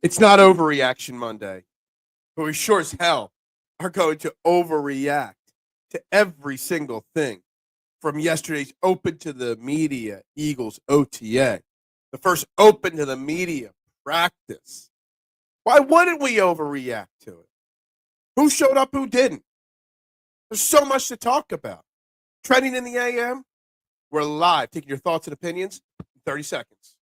It's not Overreaction Monday, but we sure as hell are going to overreact to every single thing from yesterday's open to the media Eagles OTA, the first open to the media practice. Why wouldn't we overreact to it? Who showed up, who didn't? There's so much to talk about. Trending in the AM, we're live, taking your thoughts and opinions in 30 seconds.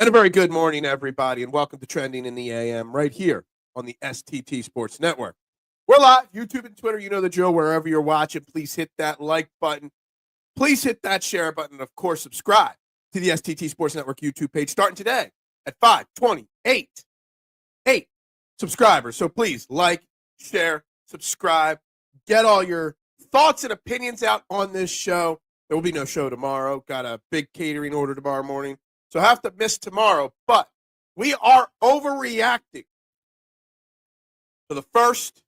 And a very good morning, everybody, and welcome to Trending in the AM right here on the STT Sports Network. We're live, YouTube and Twitter. You know the drill. Wherever you're watching, please hit that like button. Please hit that share button. And, of course, subscribe to the STT Sports Network YouTube page starting today at 528 subscribers. So please like, share, subscribe. Get all your thoughts and opinions out on this show. There will be no show tomorrow. Got a big catering order tomorrow morning. So I have to miss tomorrow, but we are overreacting to the first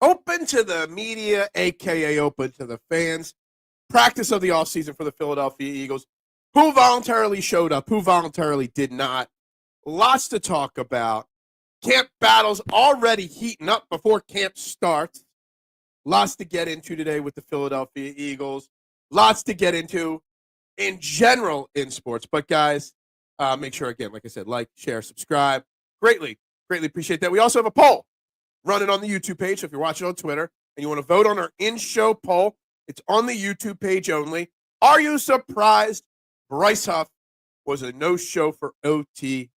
open to the media, a.k.a. open to the fans, practice of the offseason for the Philadelphia Eagles. Who voluntarily showed up, who voluntarily did not. Lots to talk about. Camp battles already heating up before camp starts. Lots to get into today with the Philadelphia Eagles. Lots to get into in general in sports. But, guys, make sure, again, like I said, like, share, subscribe. Greatly appreciate that. We also have a poll running on the YouTube page. So if you're watching on Twitter and you want to vote on our in-show poll, it's on the YouTube page only. Are you surprised Bryce Huff was a no-show for OTAs?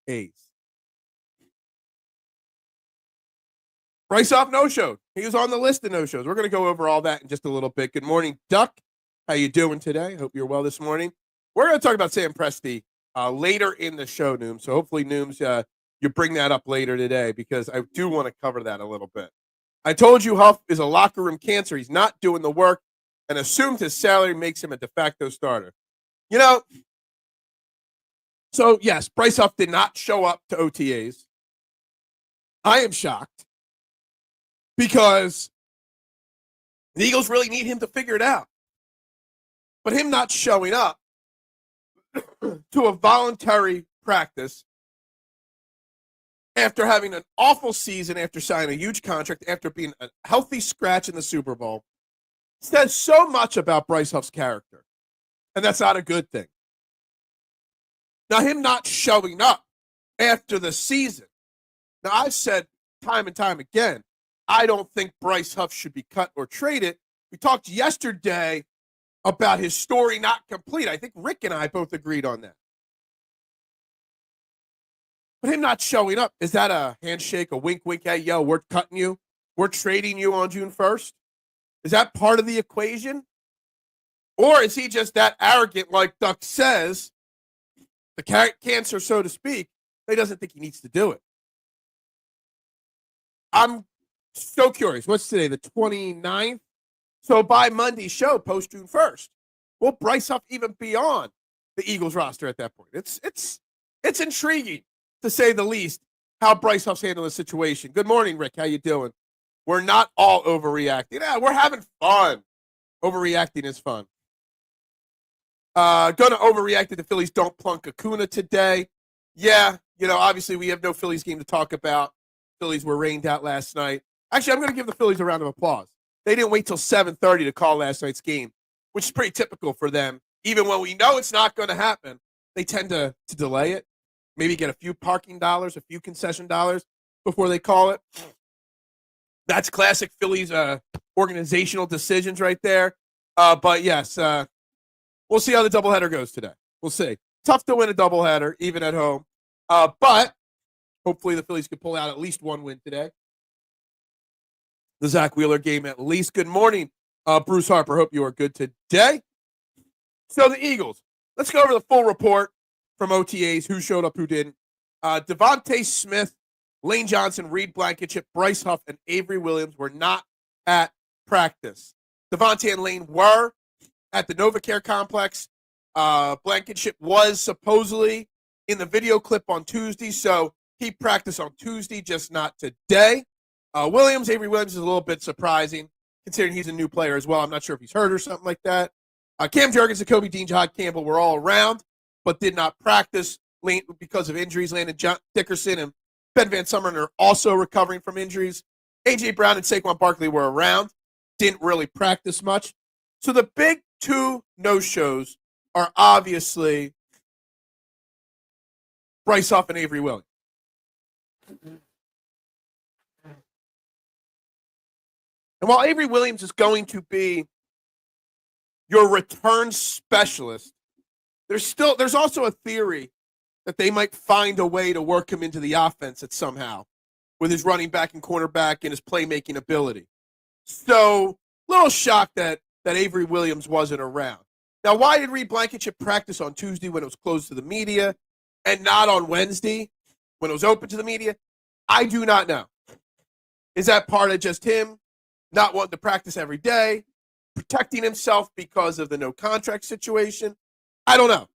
Bryce Huff no-showed. He was on the list of no-shows. We're going to go over all that in just a little bit. Good morning, Duck. How you doing today? Hope you're well this morning. We're going to talk about Sam Presti later in the show, Nooms. So hopefully, Nooms, you bring that up later today because I do want to cover that a little bit. I told you Huff is a locker room cancer. He's not doing the work and assumed his salary makes him a de facto starter. You know, so yes, Bryce Huff did not show up to OTAs. I am shocked because the Eagles really need him to figure it out. But him not showing up to a voluntary practice after having an awful season, after signing a huge contract, after being a healthy scratch in the Super Bowl, says so much about Bryce Huff's character. And that's not a good thing. Now, him not showing up after the season. Now, I've said time and time again, I don't think Bryce Huff should be cut or traded. We talked yesterday about his story not complete. I think Rick and I both agreed on that. But him not showing up, is that a handshake, a wink, wink, hey, yo, we're cutting you? We're trading you on June 1st? Is that part of the equation? Or is he just that arrogant, like Duck says, the cancer, so to speak, he doesn't think he needs to do it? I'm so curious. What's today, the 29th? So by Monday's show, post June 1st, will Bryce Huff even be on the Eagles roster at that point? It's intriguing, to say the least, how Bryce Huff's handling the situation. Good morning, Rick. How you doing? We're not all overreacting. Yeah, we're having fun. Overreacting is fun. Going to overreact that the Phillies don't plunk Acuna today. Yeah, you know, obviously we have no Phillies game to talk about. Phillies were rained out last night. Actually, I'm going to give the Phillies a round of applause. They didn't wait till 7:30 to call last night's game, which is pretty typical for them. Even when we know it's not going to happen, they tend to delay it, maybe get a few parking dollars, a few concession dollars before they call it. That's classic Phillies organizational decisions right there. But, yes, we'll see how the doubleheader goes today. We'll see. Tough to win a doubleheader, even at home. But hopefully the Phillies can pull out at least one win today. The Zach Wheeler game at least. Good morning, Bruce Harper. Hope you are good today. So the Eagles, let's go over the full report from OTAs, who showed up, who didn't. Devontae Smith, Lane Johnson, Reed Blankenship, Bryce Huff, and Avery Williams were not at practice. Devontae and Lane were at the NovaCare complex. Blankenship was supposedly in the video clip on Tuesday, so he practiced on Tuesday, just not today. Avery Williams is a little bit surprising, considering he's a new player as well. I'm not sure if he's hurt or something like that. Cam Jurgens, Jacoby Dean, Jahad Campbell were all around, but did not practice because of injuries. Landon Dickerson and Ben Van Sumeren are also recovering from injuries. A.J. Brown and Saquon Barkley were around, didn't really practice much. So the big two no-shows are obviously Bryce Huff and Avery Williams. And while Avery Williams is going to be your return specialist, there's also a theory that they might find a way to work him into the offense somehow with his running back and cornerback and his playmaking ability. So, a little shocked that Avery Williams wasn't around. Now, why did Reed Blankenship practice on Tuesday when it was closed to the media and not on Wednesday when it was open to the media? I do not know. Is that part of just him not wanting to practice every day, protecting himself because of the no contract situation? I don't know.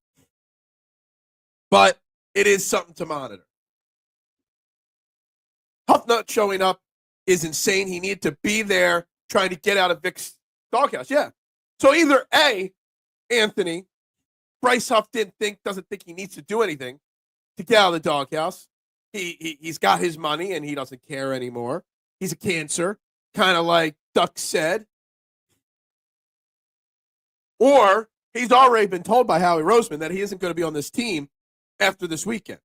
But it is something to monitor. Huff not showing up is insane. He needed to be there trying to get out of Vic's doghouse. Yeah. So either A, Anthony, Bryce Huff doesn't think he needs to do anything to get out of the doghouse. He's got his money and he doesn't care anymore. He's a cancer, kind of like Duck said. Or he's already been told by Howie Roseman that he isn't going to be on this team after this weekend.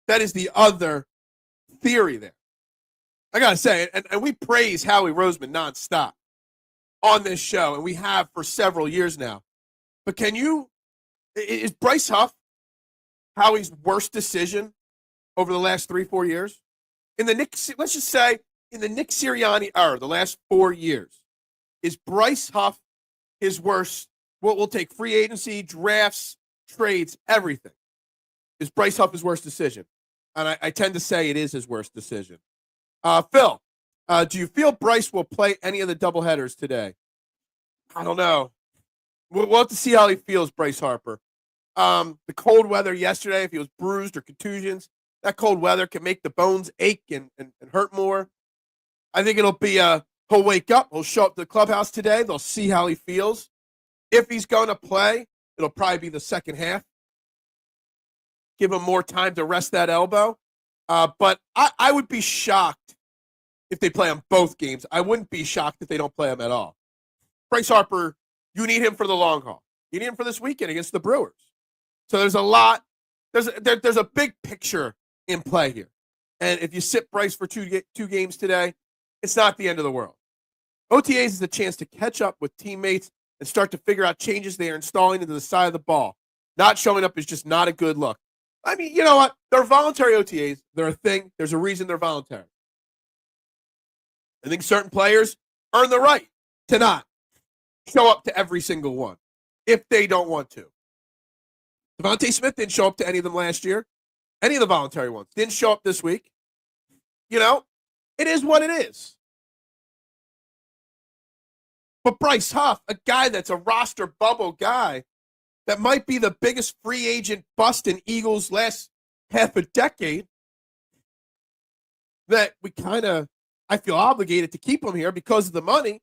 That is the other theory there. I got to say, and we praise Howie Roseman nonstop on this show, and we have for several years now. But is Bryce Huff Howie's worst decision over the last 3-4 years? Let's just say in the Nick Sirianni era, the last 4 years, is Bryce Huff his worst? We'll take free agency, drafts, trades, everything. Is Bryce Huff his worst decision? And I tend to say it is his worst decision. Phil, do you feel Bryce will play any of the doubleheaders today? I don't know. We'll have to see how he feels, Bryce Harper. The cold weather yesterday, if he was bruised or contusions, that cold weather can make the bones ache and hurt more. I think it'll be he'll wake up, he'll show up to the clubhouse today, they'll see how he feels. If he's going to play, it'll probably be the second half. Give him more time to rest that elbow. But I would be shocked if they play him both games. I wouldn't be shocked if they don't play him at all. Bryce Harper, you need him for the long haul. You need him for this weekend against the Brewers. So there's a lot. There's a big picture in play here. And if you sit Bryce for two games today, it's not the end of the world. OTAs is a chance to catch up with teammates and start to figure out changes they are installing into the side of the ball. Not showing up is just not a good look. I mean, you know what? They're voluntary OTAs. They're a thing. There's a reason they're voluntary. I think certain players earn the right to not show up to every single one if they don't want to. Devontae Smith didn't show up to any of them last year. Any of the voluntary ones. Didn't show up this week. You know, it is what it is. But Bryce Huff, a guy that's a roster bubble guy, that might be the biggest free agent bust in Eagles last half a decade, that I feel obligated to keep him here because of the money.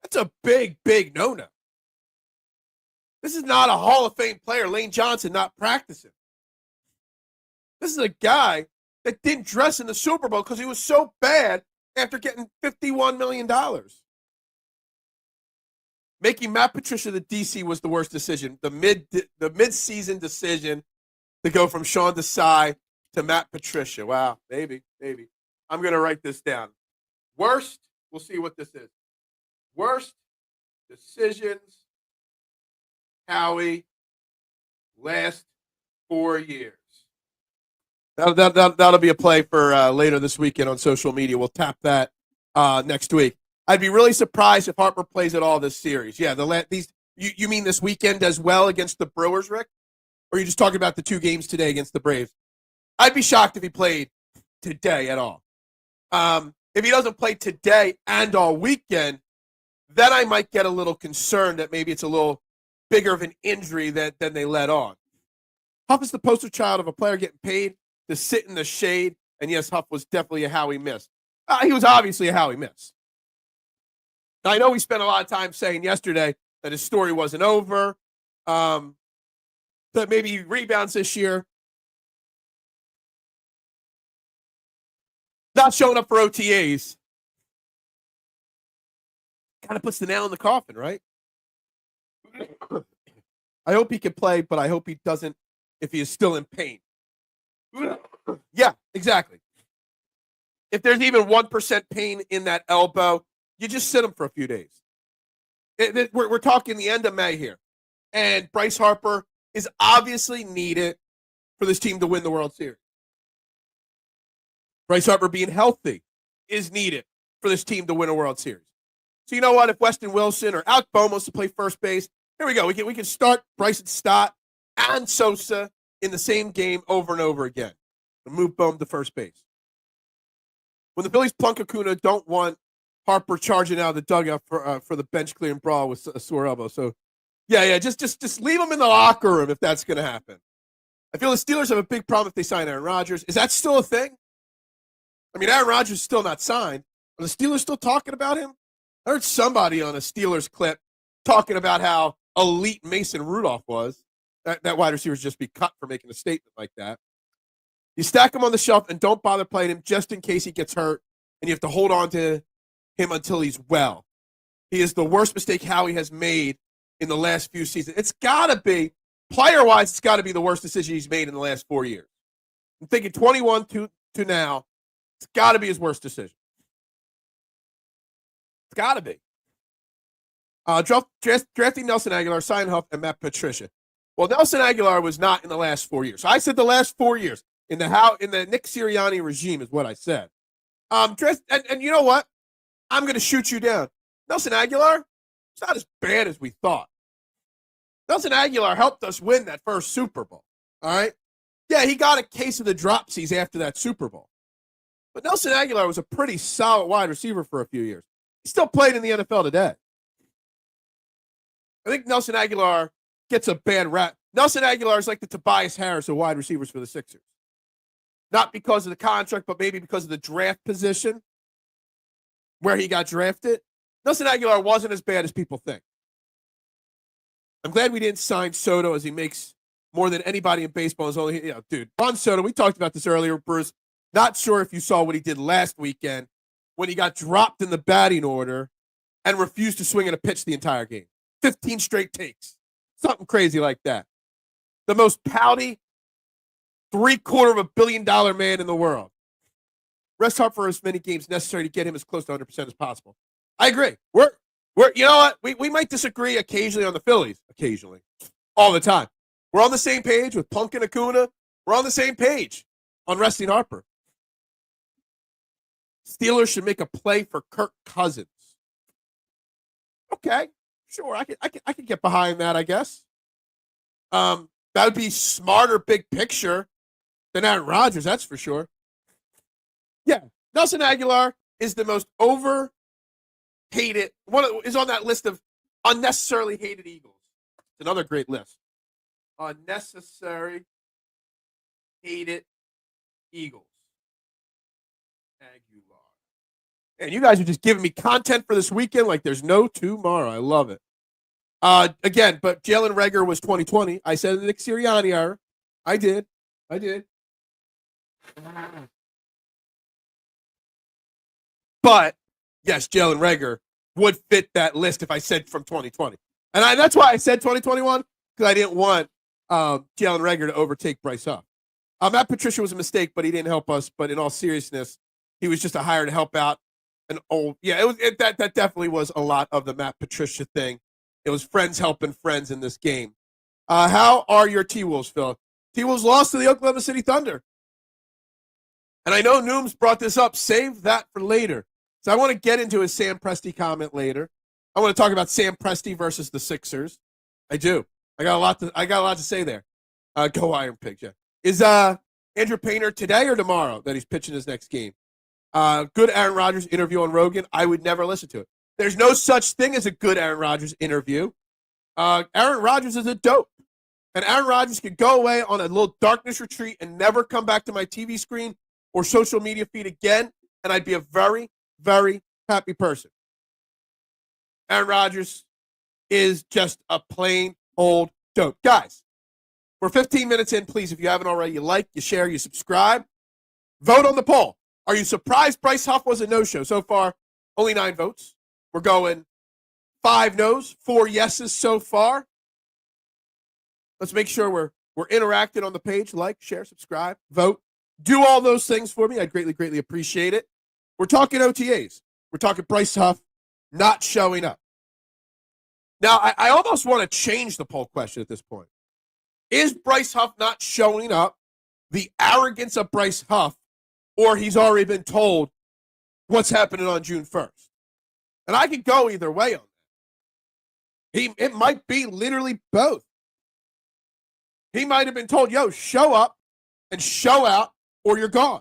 That's a big, big no-no. This is not a Hall of Fame player, Lane Johnson, not practicing. This is a guy that didn't dress in the Super Bowl because he was so bad after getting $51 million. Making Matt Patricia the DC was the worst decision. The mid-season decision to go from Sean Desai to Matt Patricia. Wow, maybe. I'm going to write this down. Worst, we'll see what this is. Worst decisions, Howie, last 4 years. That'll be a play for later this weekend on social media. We'll tap that next week. I'd be really surprised if Harper plays at all this series. Yeah, these You mean this weekend as well against the Brewers, Rick? Or are you just talking about the 2 games today against the Braves? I'd be shocked if he played today at all. If he doesn't play today and all weekend, then I might get a little concerned that maybe it's a little bigger of an injury than they let on. Huff is the poster child of a player getting paid to sit in the shade, and yes, Huff was definitely a Howie miss. He was obviously a Howie miss. Now, I know we spent a lot of time saying yesterday that his story wasn't over, that maybe he rebounds this year. Not showing up for OTAs kind of puts the nail in the coffin, right? I hope he can play, but I hope he doesn't if he is still in pain. Yeah, exactly. If there's even 1% pain in that elbow, you just sit him for a few days. We're talking the end of May here. And Bryce Harper is obviously needed for this team to win the World Series. Bryce Harper being healthy is needed for this team to win a World Series. So you know what? If Weston Wilson or Alec Bohm wants to play first base, here we go. We can start Bryson Stott and Sosa in the same game over and over again. And move Bohm to first base. When the Phillies plunk Acuna, don't want Harper charging out of the dugout for the bench clearing brawl with a sore elbow. So, yeah, just leave him in the locker room if that's going to happen. I feel the Steelers have a big problem if they sign Aaron Rodgers. Is that still a thing? I mean, Aaron Rodgers is still not signed. Are the Steelers still talking about him? I heard somebody on a Steelers clip talking about how elite Mason Rudolph was. That wide receiver should just be cut for making a statement like that. You stack him on the shelf and don't bother playing him just in case he gets hurt, and you have to hold on to him until he's well. He is the worst mistake Howie has made in the last few seasons. It's got to be, player-wise, it's got to be the worst decision he's made in the last 4 years. I'm thinking 21 to now, it's got to be his worst decision. It's got to be. Drafting Nelson Aguilar, Sion Huff, and Matt Patricia. Well, Nelson Aguilar was not in the last 4 years. So I said the last 4 years in the Nick Sirianni regime is what I said. And you know what? I'm going to shoot you down. Nelson Aguilar, it's not as bad as we thought. Nelson Aguilar helped us win that first Super Bowl. All right? Yeah, he got a case of the dropsies after that Super Bowl. But Nelson Aguilar was a pretty solid wide receiver for a few years. He still played in the NFL today. I think Nelson Aguilar gets a bad rap. Nelson Aguilar is like the Tobias Harris of wide receivers for the Sixers. Not because of the contract, but maybe because of the draft position where he got drafted. Nelson Aguilar wasn't as bad as people think. I'm glad we didn't sign Soto, as he makes more than anybody in baseball. Is only, dude, Juan Soto, we talked about this earlier, Bruce. Not sure if you saw what he did last weekend when he got dropped in the batting order and refused to swing at a pitch the entire game. 15 straight takes. Something crazy like that. The most pouty $750 million man in the world. Rest Harper for as many games necessary to get him as close to 100% as possible. I agree. We're you know what? We might disagree occasionally on the Phillies. Occasionally. All the time. We're on the same page with Punk and Acuna. We're on the same page on resting Harper. Steelers should make a play for Kirk Cousins. Okay. Sure. I can get behind that, I guess. That would be smarter big picture than Aaron Rodgers, that's for sure. Yeah. Nelson Aguilar is the most overhated, is on that list of unnecessarily hated Eagles. It's another great list. Unnecessary hated Eagles. Aguilar. And you guys are just giving me content for this weekend like there's no tomorrow. I love it. Again, but Jalen Reagor was 2020. I said the Nick Sirianni era. I did. But, yes, Jalen Reagor would fit that list if I said from 2020. And that's why I said 2021, because I didn't want Jalen Reagor to overtake Bryce Huff. Matt Patricia was a mistake, but he didn't help us. But in all seriousness, he was just a hire to help out an old. Yeah, that definitely was a lot of the Matt Patricia thing. It was friends helping friends in this game. How are your T-Wolves, Phil? T-Wolves lost to the Oklahoma City Thunder. And I know Nooms brought this up. Save that for later. So I want to get into his Sam Presti comment later. I want to talk about Sam Presti versus the Sixers. I do. I got a lot to say there. Go Iron Pigs, yeah. Is Andrew Painter today or tomorrow that he's pitching his next game? Good Aaron Rodgers interview on Rogan. I would never listen to it. There's no such thing as a good Aaron Rodgers interview. Aaron Rodgers is a dope. And Aaron Rodgers could go away on a little darkness retreat and never come back to my TV screen or social media feed again, and I'd be a very, very happy person. Aaron Rodgers is just a plain old dope. Guys, we're 15 minutes in. Please, if you haven't already, you like, you share, you subscribe. Vote on the poll. Are you surprised Bryce Huff was a no-show? So far, only 9 votes. We're going 5 no's, 4 yeses so far. Let's make sure we're interacting on the page. Like, share, subscribe, vote. Do all those things for me. I'd greatly, greatly appreciate it. We're talking OTAs. We're talking Bryce Huff not showing up. Now, I almost want to change the poll question at this point. Is Bryce Huff not showing up the arrogance of Bryce Huff, or he's already been told what's happening on June 1st? And I could go either way on that. It might be literally both. He might have been told, yo, show up and show out or you're gone.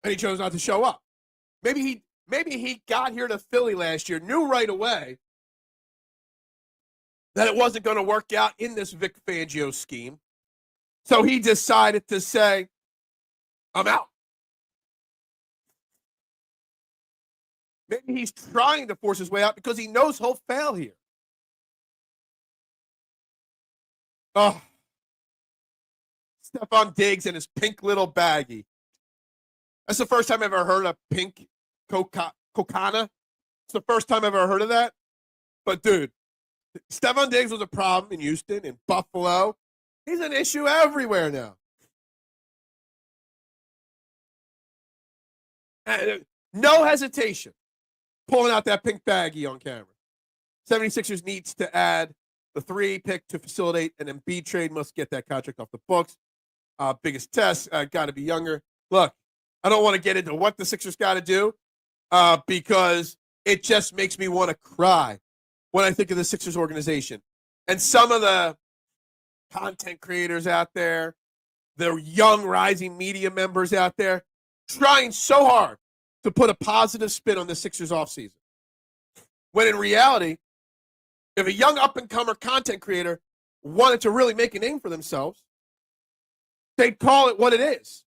And he chose not to show up. Maybe he got here to Philly last year, knew right away that it wasn't going to work out in this Vic Fangio scheme. So he decided to say, I'm out. Maybe he's trying to force his way out because he knows he'll fail here. Oh, Stephon Diggs and his pink little baggie. That's the first time I've ever heard of pink Cocana. It's the first time I've ever heard of that. But, dude, Stephon Diggs was a problem in Houston, in Buffalo. He's an issue everywhere now. No hesitation pulling out that pink baggie on camera. 76ers needs to add the 3 pick to facilitate an Embiid trade. Must get that contract off the books. Biggest test. Got to be younger. Look, I don't want to get into what the Sixers got to do because it just makes me want to cry when I think of the Sixers organization. And some of the content creators out there, the young rising media members out there, trying so hard to put a positive spin on the Sixers offseason. When in reality, if a young up-and-comer content creator wanted to really make a name for themselves, they'd call it what it is.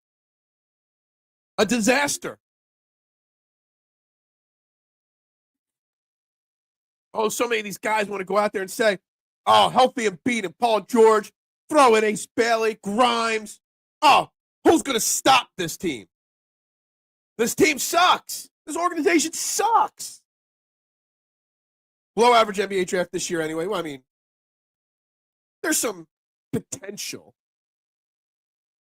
A disaster. Oh, so many of these guys want to go out there and say, oh, healthy Embiid and Paul George, throw in Ace Bailey, Grimes. Oh, who's going to stop this team? This team sucks. This organization sucks. Below average NBA draft this year anyway. Well, I mean, there's some potential.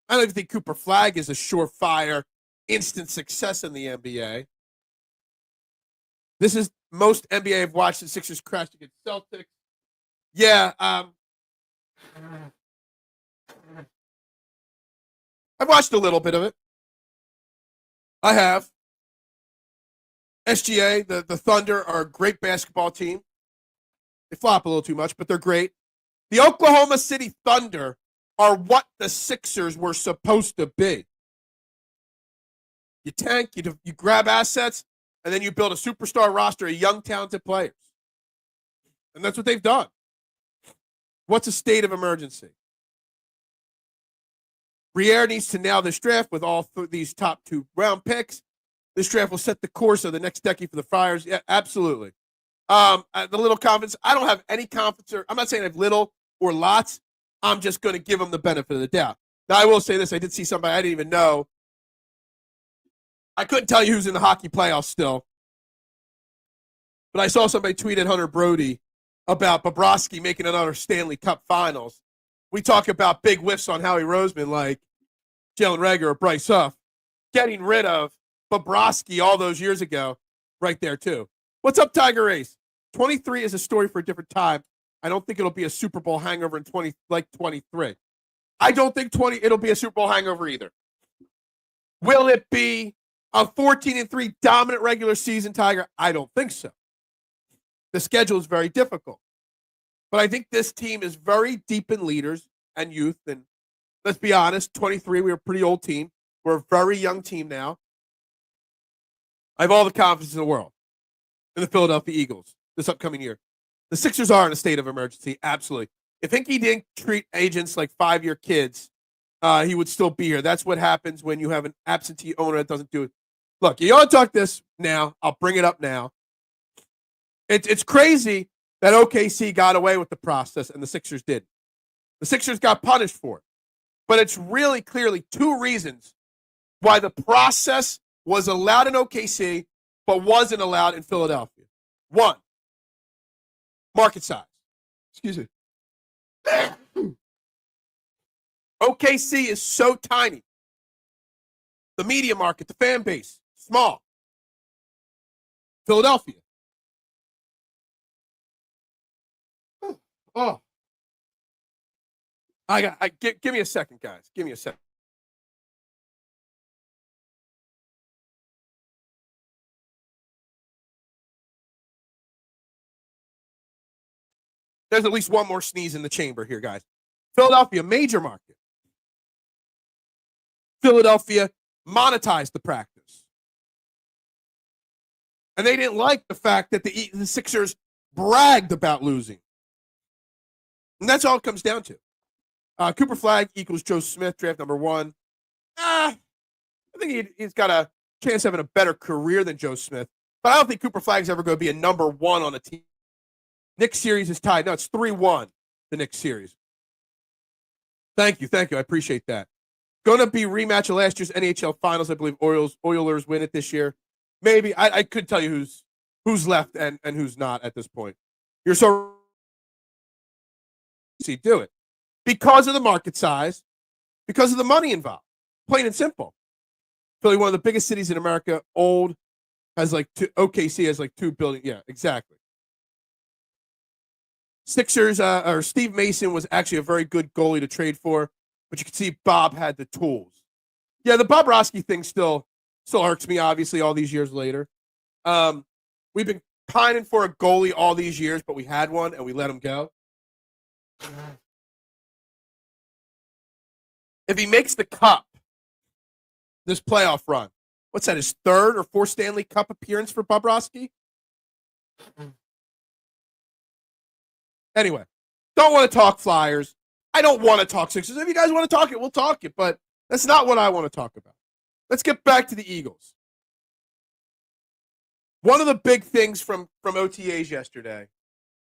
I don't even think Cooper Flagg is a surefire, instant success in the NBA. This is most NBA I've watched the Sixers crash against Celtics. Yeah, I've watched a little bit of it. I have. SGA, the Thunder, are a great basketball team. They flop a little too much, but they're great. The Oklahoma City Thunder are what the Sixers were supposed to be. You tank, you grab assets, and then you build a superstar roster of young, talented players. And that's what they've done. What's a state of emergency? Briere needs to nail this draft with all these top 2 round picks. This draft will set the course of the next decade for the Friars. Yeah, absolutely. The little confidence, I don't have any confidence. I'm not saying I have little or lots. I'm just going to give them the benefit of the doubt. Now, I will say this. I did see somebody I didn't even know. I couldn't tell you who's in the hockey playoffs still. But I saw somebody tweet at Hunter Brody about Bobrovsky making another Stanley Cup Finals. We talk about big whiffs on Howie Roseman like Jalen Reagor or Bryce Huff. Getting rid of Bobrovsky all those years ago right there, too. What's up, Tiger Race? 23 is a story for a different time. I don't think it'll be a Super Bowl hangover in 23. I don't think it'll be a Super Bowl hangover either. Will it be a 14-3 dominant regular season, Tiger? I don't think so. The schedule is very difficult. But I think this team is very deep in leaders and youth. And let's be honest, 23, we were a pretty old team. We're a very young team now. I have all the confidence in the world in the Philadelphia Eagles this upcoming year. The Sixers are in a state of emergency, absolutely. If Hinkie didn't treat agents like 5-year kids, he would still be here. That's what happens when you have an absentee owner that doesn't do it. Look, you ought to talk this now. I'll bring it up now. It's crazy that OKC got away with the process and the Sixers did. The Sixers got punished for it. But it's really clearly 2 reasons why the process was allowed in OKC but wasn't allowed in Philadelphia. 1, market size. Excuse me. OKC is so tiny. The media market, the fan base, small. Philadelphia. Oh. Give me a second, guys. Give me a second. There's at least one more sneeze in the chamber here, guys. Philadelphia, major market. Philadelphia monetized the practice. And they didn't like the fact that the Sixers bragged about losing. And that's all it comes down to. Cooper Flagg equals Joe Smith, draft number 1. I think he's got a chance of having a better career than Joe Smith. But I don't think Cooper Flagg's ever going to be a number 1 on a team. Knicks series is tied. No, it's 3-1, the Knicks series. Thank you. I appreciate that. Going to be rematch of last year's NHL Finals. I believe Oilers win it this year. Maybe. I could tell you who's left and who's not at this point. You're so see do it. Because of the market size, because of the money involved. Plain and simple. Philly, one of the biggest cities in America, old, has like OKC has like 2 billion. Yeah, exactly. Sixers, or Steve Mason was actually a very good goalie to trade for, but you can see Bob had the tools. Yeah, the Bobrovsky thing still hurts me, obviously, all these years later. We've been pining for a goalie all these years, but we had one and we let him go. If he makes the cup this playoff run, what's that, his 3rd or 4th Stanley Cup appearance for Bobrovsky? Anyway, don't want to talk Flyers. I don't want to talk Sixers. If you guys want to talk it, we'll talk it, but that's not what I want to talk about. Let's get back to the Eagles. One of the big things from OTAs yesterday,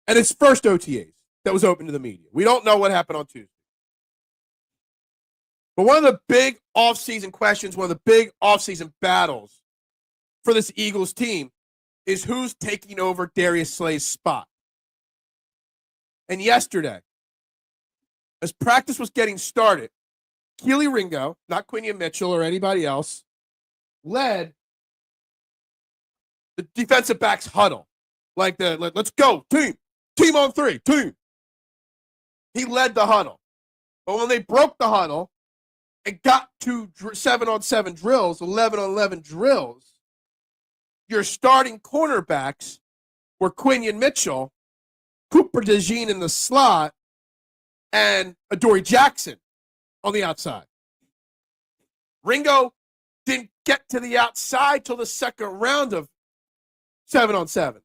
and it's first OTAs that was open to the media. We don't know what happened on Tuesday. But one of the big offseason questions, one of the big offseason battles for this Eagles team is who's taking over Darius Slay's spot. And yesterday, as practice was getting started, Keely Ringo, not Quinion Mitchell or anybody else, led the defensive backs huddle. Let's go, team on 3, team. He led the huddle. But when they broke the huddle and got to 7-on-7 drills, 11-on-11 drills, your starting cornerbacks were Quinion Mitchell, Cooper DeJean in the slot, and Adoree Jackson on the outside. Ringo didn't get to the outside till the second round of 7-on-7.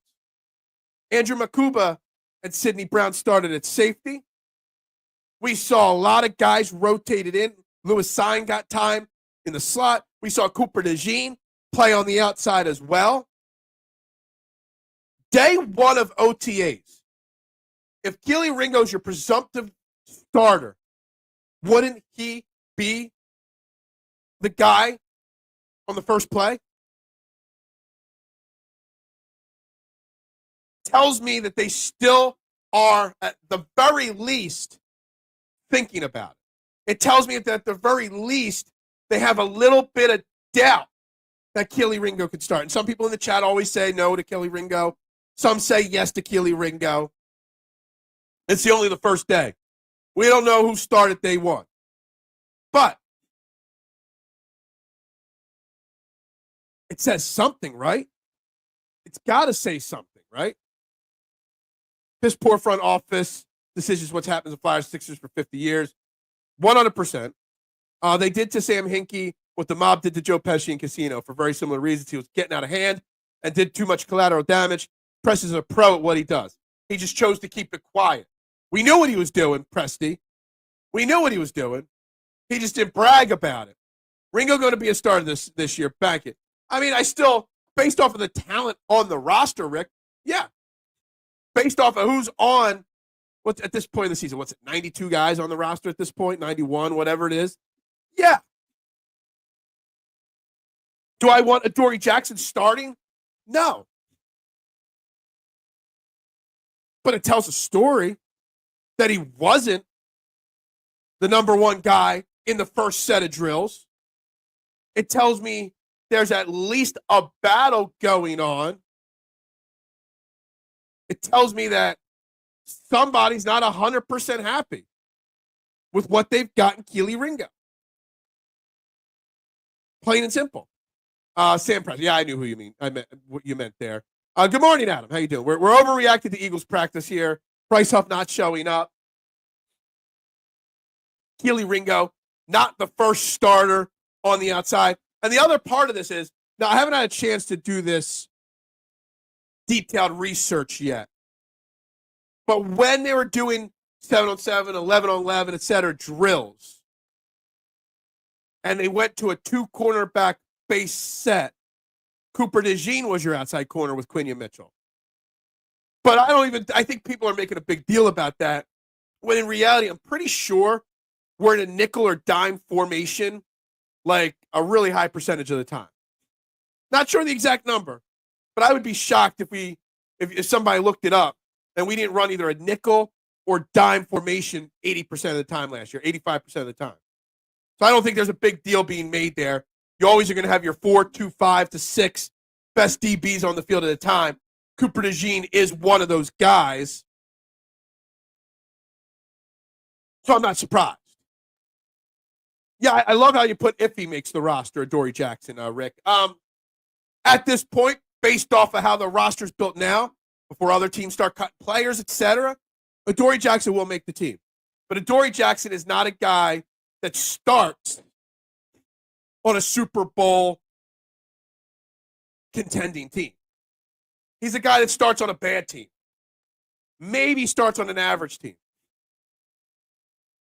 Andrew Makuba and Sidney Brown started at safety. We saw a lot of guys rotated in. Lewis Sign got time in the slot. We saw Cooper DeJean play on the outside as well. Day 1 of OTAs, if Keely Ringo's your presumptive starter, wouldn't he be the guy on the first play? Tells me that they still are, at the very least, thinking about it. It tells me that at the very least, they have a little bit of doubt that Keely Ringo could start. And some people in the chat always say no to Keely Ringo. Some say yes to Keely Ringo. It's only the first day. We don't know who started day 1. But it says something, right? It's got to say something, right? Piss poor front office decisions. What's happened to the Flyers, Sixers for 50 years. 100%. They did to Sam Hinkie what the mob did to Joe Pesci in Casino for very similar reasons. He was getting out of hand and did too much collateral damage. Press is a pro at what he does. He just chose to keep it quiet. We knew what he was doing, Presti. We knew what he was doing. He just didn't brag about it. Ringo going to be a starter this year. Bank it. I mean, I still, based off of the talent on the roster, Rick, yeah. Based off of who's on, what's at this point of the season, what's it, 92 guys on the roster at this point, 91, whatever it is? Yeah. Do I want Adoree Jackson starting? No. But it tells a story that he wasn't the number one guy in the first set of drills. It tells me there's at least a battle going on. It tells me that somebody's not 100% happy with what they've got in Keely Ringo. Plain and simple. Sam Press. Yeah, I knew who you mean. I meant what you meant there. Good morning, Adam. How you doing? We're overreacting to Eagles practice here. Bryce Huff not showing up. Keely Ringo, not the first starter on the outside. And the other part of this is, now I haven't had a chance to do this detailed research yet. But when they were doing 7-on-7, 11-on-11, et cetera, drills, and they went to a 2-cornerback base set, Cooper DeJean was your outside corner with Quinion Mitchell. But I think people are making a big deal about that, when in reality, I'm pretty sure we're in a nickel or dime formation like a really high percentage of the time. Not sure the exact number, but I would be shocked if somebody looked it up and we didn't run either a nickel or dime formation 80% of the time last year, 85% of the time. So I don't think there's a big deal being made there. You always are going to have your 4, 2, 5 to 6 best DBs on the field at a time. Cooper DeJean is one of those guys. So I'm not surprised. Yeah, I love how you put if he makes the roster, Adoree Jackson, Rick. At this point, based off of how the roster's built now, before other teams start cutting players, etc., Adoree Jackson will make the team. But Adoree Jackson is not a guy that starts on a Super Bowl contending team. He's a guy that starts on a bad team. Maybe starts on an average team.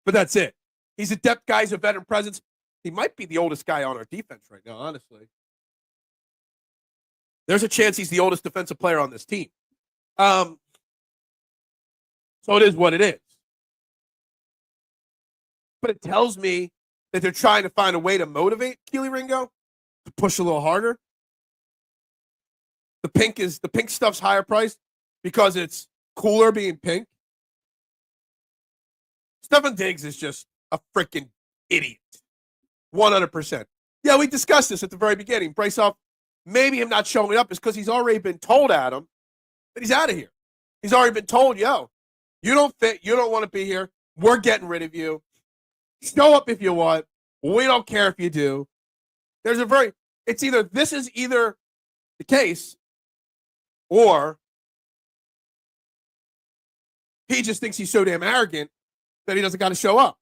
But that's it. He's a depth guy. He's a veteran presence. He might be the oldest guy on our defense right now, honestly. There's a chance he's the oldest defensive player on this team. So it is what it is. But it tells me that they're trying to find a way to motivate Keely Ringo to push a little harder. The pink stuff's higher priced because it's cooler being pink. Stefan Diggs is just a freaking idiot. 100%. Yeah, we discussed this at the very beginning. Bryce Huff, maybe him not showing up is because he's already been told, Adam, that he's out of here. He's already been told, yo, you don't fit. You don't want to be here. We're getting rid of you. Show up if you want. We don't care if you do. This is either the case or he just thinks he's so damn arrogant that he doesn't got to show up.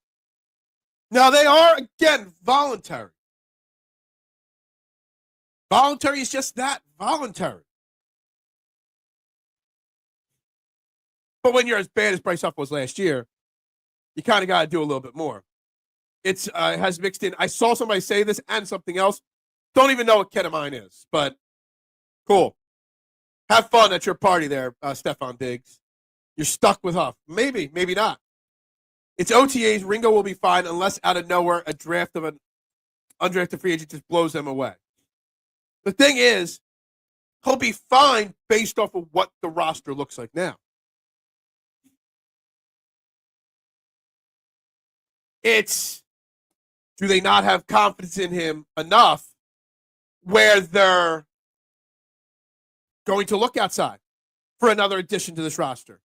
Now, they are, again, voluntary. Voluntary is just that, voluntary. But when you're as bad as Bryce Huff was last year, you kind of got to do a little bit more. It has mixed in. I saw somebody say this and something else. Don't even know what ketamine is, but cool. Have fun at your party there, Stefan Diggs. You're stuck with Huff. Maybe, maybe not. It's OTAs. Ringo will be fine unless out of nowhere a draft of an undrafted free agent just blows them away. The thing is, he'll be fine based off of what the roster looks like now. It's, do they not have confidence in him enough where they're going to look outside for another addition to this roster?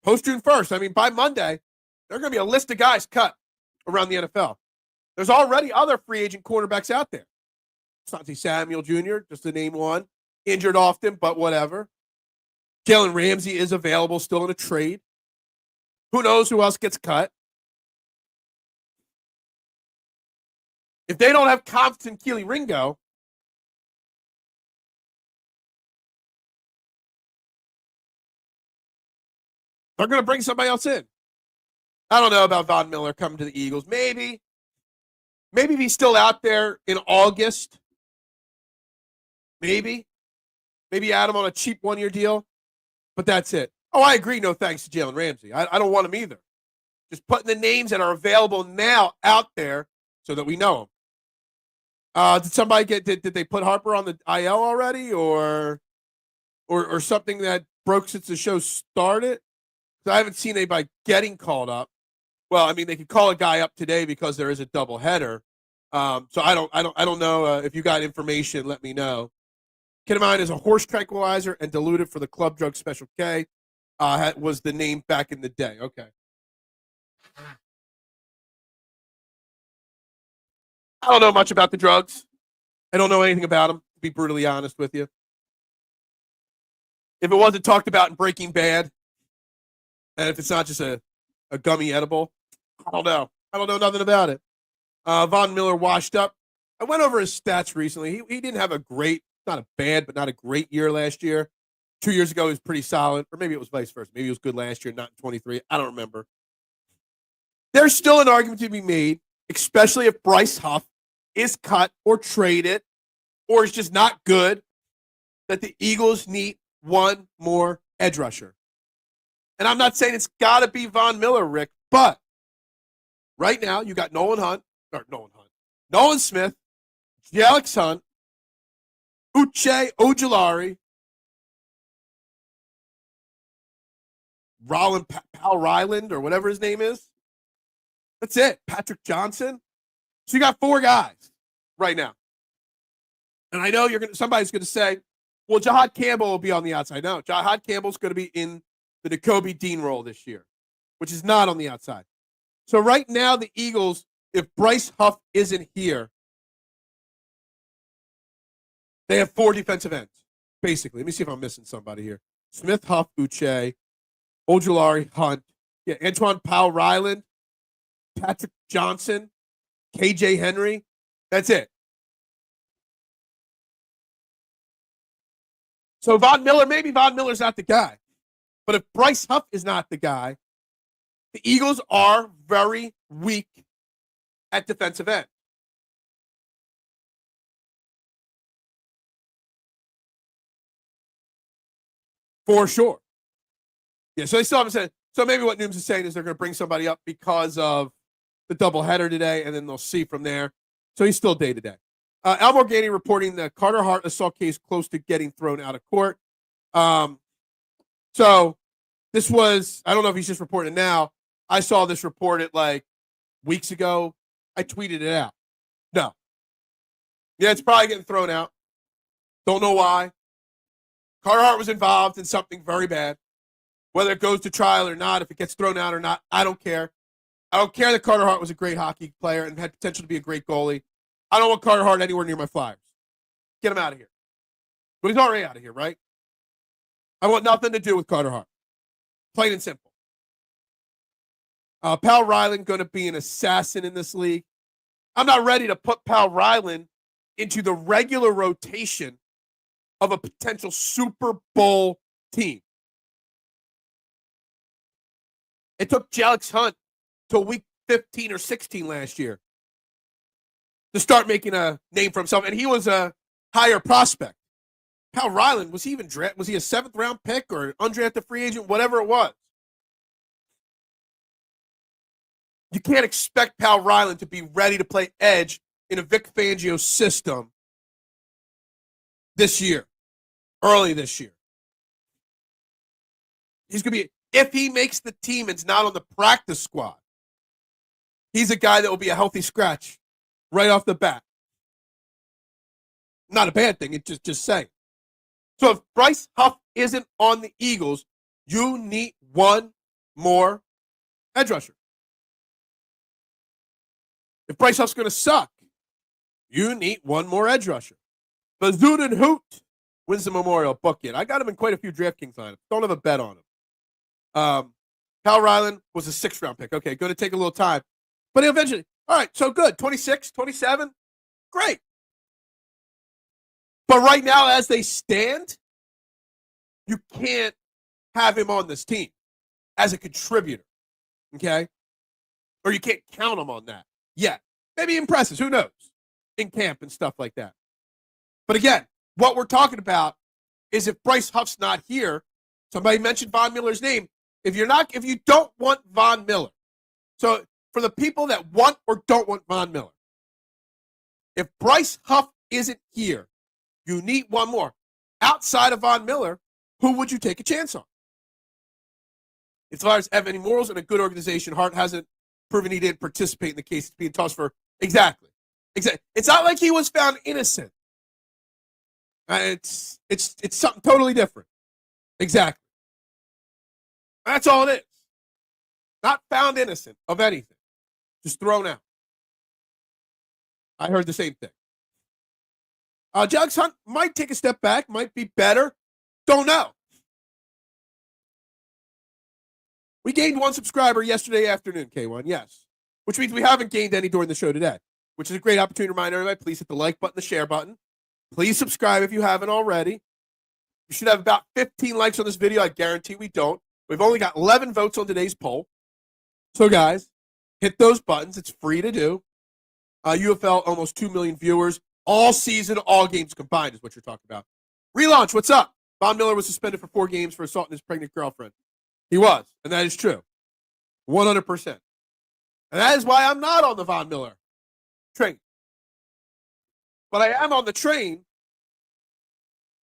Post June 1st, I mean, by Monday, there's going to be a list of guys cut around the NFL. There's already other free agent cornerbacks out there. Asante Samuel Jr., just to name one. Injured often, but whatever. Jalen Ramsey is available still in a trade. Who knows who else gets cut? If they don't have confidence in Keely Ringo, they're going to bring somebody else in. I don't know about Von Miller coming to the Eagles. Maybe if he's still out there in August. Maybe add him on a cheap one-year deal. But that's it. Oh, I agree. No thanks to Jalen Ramsey. I don't want him either. Just putting the names that are available now out there so that we know them. Did somebody did they put Harper on the IL already or something that broke since the show started? I haven't seen anybody getting called up. Well, I mean, they could call a guy up today because there is a doubleheader. So I don't know if you got information. Let me know. Ketamine is a horse tranquilizer and diluted for the club drug Special K. Was the name back in the day. Okay. I don't know much about the drugs. I don't know anything about them, to be brutally honest with you. If it wasn't talked about in Breaking Bad, and if it's not just a gummy edible, I don't know. I don't know nothing about it. Von Miller washed up. I went over his stats recently. He didn't have a great, not a bad, but not a great year last year. 2 years ago, he was pretty solid. Or maybe it was vice versa. Maybe he was good last year, not in 23. I don't remember. There's still an argument to be made, especially if Bryce Huff is cut or traded or is just not good, that the Eagles need one more edge rusher. And I'm not saying it's got to be Von Miller, Rick, but right now you got Nolan Smith, Alex Hunt, Uche Ojulari, Pal Ryland, or whatever his name is. That's it. Patrick Johnson. So you got 4 guys right now. And I know somebody's going to say, well, Jahad Campbell will be on the outside. No, Jahad Campbell's going to be in the Nakobe Dean role this year, which is not on the outside. So right now, the Eagles, if Bryce Huff isn't here, they have 4 defensive ends, basically. Let me see if I'm missing somebody here. Smith, Huff, Uche, Ojulari, Hunt, Antoine Powell, Ryland, Patrick Johnson, KJ Henry. That's it. So maybe Von Miller's not the guy. But if Bryce Huff is not the guy, the Eagles are very weak at defensive end. For sure. Yeah, so they still haven't said. So maybe what Nooms is saying is they're going to bring somebody up because of the doubleheader today, and then they'll see from there. So he's still day-to-day. Al Morganti reporting the Carter Hart assault case close to getting thrown out of court. So this was, I don't know if he's just reporting it now. I saw this reported like weeks ago. I tweeted it out. No. Yeah, it's probably getting thrown out. Don't know why. Carter Hart was involved in something very bad. Whether it goes to trial or not, if it gets thrown out or not, I don't care. I don't care that Carter Hart was a great hockey player and had potential to be a great goalie. I don't want Carter Hart anywhere near my Flyers. Get him out of here. But he's already out of here, right? I want nothing to do with Carter Hart. Plain and simple. Pal Ryland going to be an assassin in this league. I'm not ready to put Pal Ryland into the regular rotation of a potential Super Bowl team. It took Alex Hunt till week 15 or 16 last year to start making a name for himself, and he was a higher prospect. Pal Ryland, was he even drafted? Was he a 7th round pick or an undrafted free agent? Whatever it was. You can't expect Pal Ryland to be ready to play edge in a Vic Fangio system this year, early this year. He's going to be, if he makes the team and is not on the practice squad, he's a guy that will be a healthy scratch right off the bat. Not a bad thing, it's just saying. So if Bryce Huff isn't on the Eagles, you need one more edge rusher. If Bryce Huff's going to suck, you need one more edge rusher. Bazoo and Hoot Wins the Memorial, book it. I got him in quite a few DraftKings lineups. Don't have a bet on him. Kyle Ryland was a 6th-round pick. Okay, going to take a little time. But eventually, all right, so good. 26, 27, great. But right now, as they stand, you can't have him on this team as a contributor, okay? Or you can't count him on that yet. Maybe impresses, who knows, in camp and stuff like that. But again, what we're talking about is if Bryce Huff's not here, somebody mentioned Von Miller's name. If you don't want Von Miller, so for the people that want or don't want Von Miller, if Bryce Huff isn't here, you need one more. Outside of Von Miller, who would you take a chance on? As far as have any morals and a good organization, Hart hasn't proven he didn't participate in the case it's being tossed for. Exactly. It's not like he was found innocent. It's something totally different. Exactly. That's all it is. Not found innocent of anything. Just thrown out. I heard the same thing. Jags Hunt might take a step back, might be better. Don't know. We gained 1 subscriber yesterday afternoon, K1, yes. Which means we haven't gained any during the show today, which is a great opportunity to remind everybody, please hit the like button, the share button. Please subscribe if you haven't already. You should have about 15 likes on this video. I guarantee we don't. We've only got 11 votes on today's poll. So, guys, hit those buttons. It's free to do. UFL, almost 2 million viewers. All season, all games combined is what you're talking about. Relaunch, what's up? Von Miller was suspended for 4 games for assaulting his pregnant girlfriend. He was, and that is true. 100%. And that is why I'm not on the Von Miller train. But I am on the train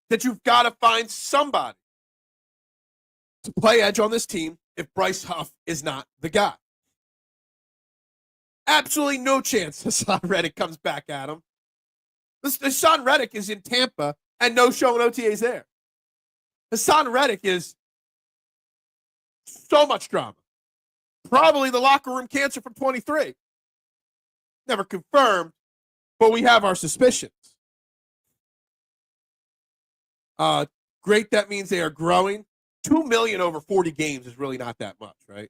that you've got to find somebody to play edge on this team if Bryce Huff is not the guy. Absolutely no chance Hassan Reddick comes back at him. Hassan Reddick is in Tampa and no show in OTAs there. Hassan Reddick is so much drama. Probably the locker room cancer from 23. Never confirmed, but we have our suspicions. Great, that means they are growing. 2 million over 40 games is really not that much, right?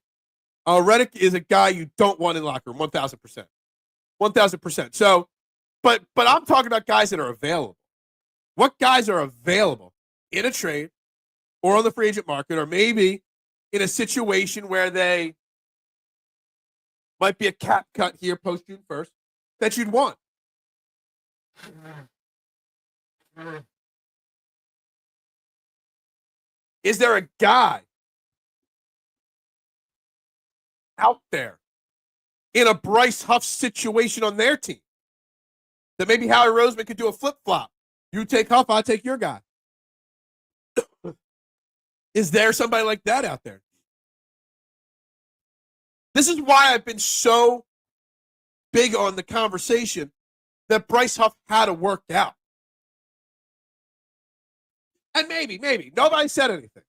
Reddick is a guy you don't want in the locker room, 1,000%. 1,000%. So, but I'm talking about guys that are available. What guys are available in a trade or on the free agent market or maybe in a situation where they might be a cap cut here post-June 1st that you'd want? Is there a guy out there in a Bryce Huff situation on their team that maybe Howie Roseman could do a flip-flop? You take Huff, I take your guy. Is there somebody like that out there? This is why I've been so big on the conversation that Bryce Huff had to work out. And maybe, nobody said anything.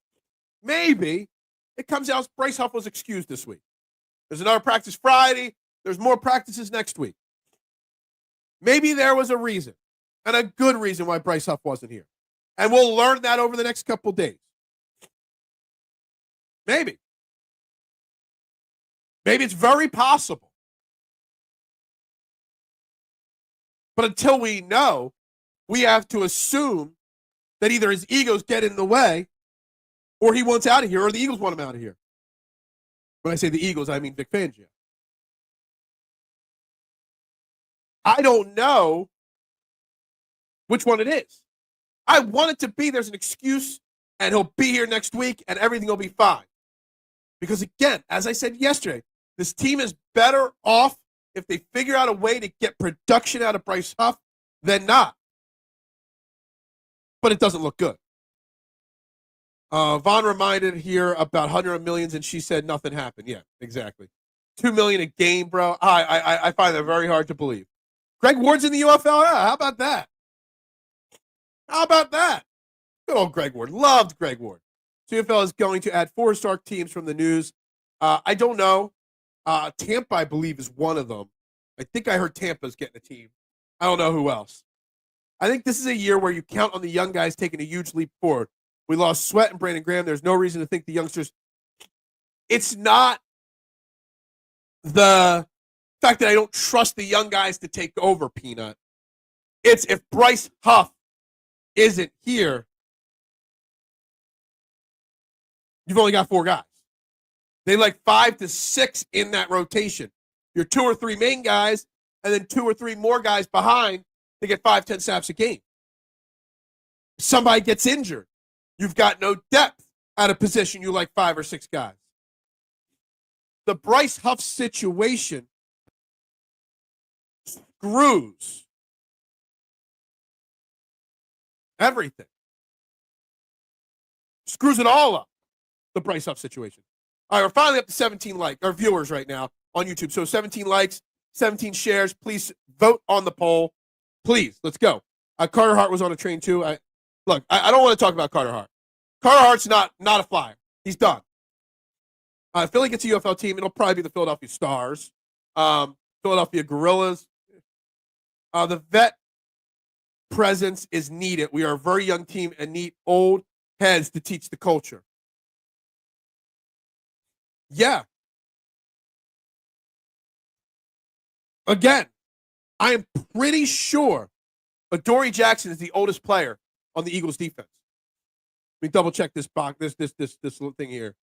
Maybe it comes out Bryce Huff was excused this week. There's another practice Friday. There's more practices next week. Maybe there was a reason, and a good reason why Bryce Huff wasn't here. And we'll learn that over the next couple days. Maybe. Maybe it's very possible. But until we know, we have to assume that either his egos get in the way or he wants out of here or the Eagles want him out of here. When I say the Eagles, I mean Vic Fangio. I don't know which one it is. I want it to be there's an excuse and he'll be here next week and everything will be fine. Because again, as I said yesterday, this team is better off if they figure out a way to get production out of Bryce Huff than not. But it doesn't look good. Vaughn reminded here about 100 millions, and she said nothing happened. Yeah, exactly. 2 million a game, bro. I find that very hard to believe. Greg Ward's in the UFL. Yeah, how about that? How about that? Good old Greg Ward. Loved Greg Ward. CFL is going to add 4 Stark teams from the news. I don't know. Tampa, I believe, is one of them. I think I heard Tampa's getting a team. I don't know who else. I think this is a year where you count on the young guys taking a huge leap forward. We lost Sweat and Brandon Graham. There's no reason to think the youngsters. It's not the fact that I don't trust the young guys to take over, Peanut. It's if Bryce Huff isn't here, you've only got 4 guys. They like 5 to 6 in that rotation. Your 2 or 3 main guys, and then 2 or 3 more guys behind to get 5-10 snaps a game. If somebody gets injured, you've got no depth at a position you like 5 or 6 guys. The Bryce Huff situation screws everything. Screws it all up, the Bryce Huff situation. All right, we're finally up to 17 our viewers right now on YouTube. So 17 likes, 17 shares. Please vote on the poll. Please, let's go. Carter Hart was on a train too. I don't want to talk about Carter Hart. Carter Hart's not a Flyer. He's done. Philly gets a UFL team. It'll probably be the Philadelphia Stars, Philadelphia Gorillas. The vet presence is needed. We are a very young team and need old heads to teach the culture. Yeah. Again, I am pretty sure Adoree Jackson is the oldest player on the Eagles defense. Let me double check this box, this little thing here.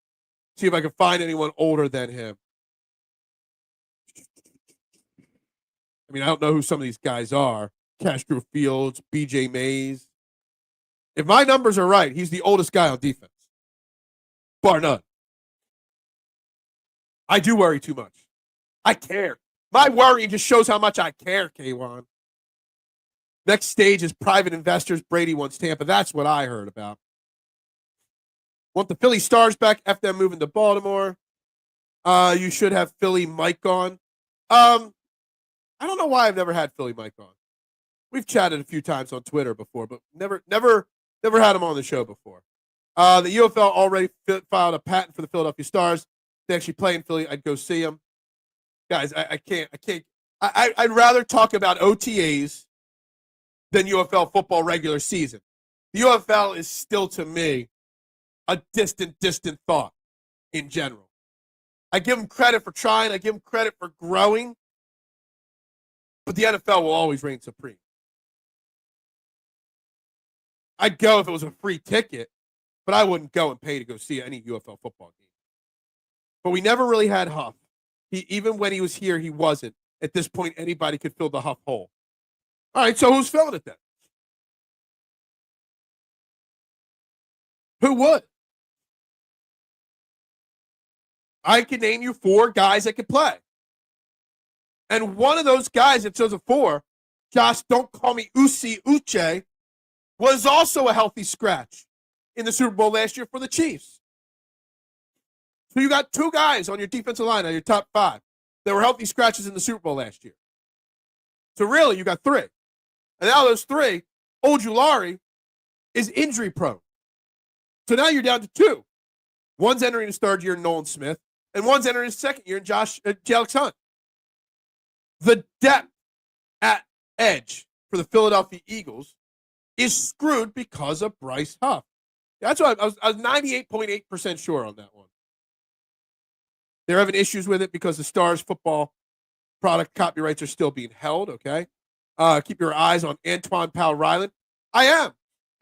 See if I can find anyone older than him. I mean, I don't know who some of these guys are. Castro Fields, BJ Mays. If my numbers are right, he's the oldest guy on defense. Bar none. I do worry too much. I care. My worry just shows how much I care, K1. Next stage is private investors. Brady wants Tampa. That's what I heard about. Want the Philly Stars back? F them moving to Baltimore. You should have Philly Mike on. I don't know why I've never had Philly Mike on. We've chatted a few times on Twitter before, but never had him on the show before. The UFL already filed a patent for the Philadelphia Stars. They actually play in Philly. I'd go see them. Guys, I can't. I'd rather talk about OTAs than UFL football regular season. The UFL is still, to me, a distant thought in general. I give them credit for trying. I give them credit for growing. But the NFL will always reign supreme. I'd go if it was a free ticket, but I wouldn't go and pay to go see any UFL football game. But we never really had Huff. Even when he was here, he wasn't. At this point, anybody could fill the Huff hole. All right, so who's filling it then? Who would? I can name you 4 guys that could play. And one of those guys, if there's a 4, Josh, don't call me Uche, was also a healthy scratch in the Super Bowl last year for the Chiefs. So you got 2 guys on your defensive line, on your top 5, that were healthy scratches in the Super Bowl last year. So really, you got 3. And now those 3, Ojulari is injury prone. So now you're down to 2. One's entering his 3rd year in Nolan Smith, and one's entering his 2nd year in Jalix Hunt. The depth at edge for the Philadelphia Eagles is screwed because of Bryce Huff. That's why I was 98.8% sure on that one. They're having issues with it because the Stars football product copyrights are still being held, okay? Keep your eyes on Antoine Powell-Ryland. I am.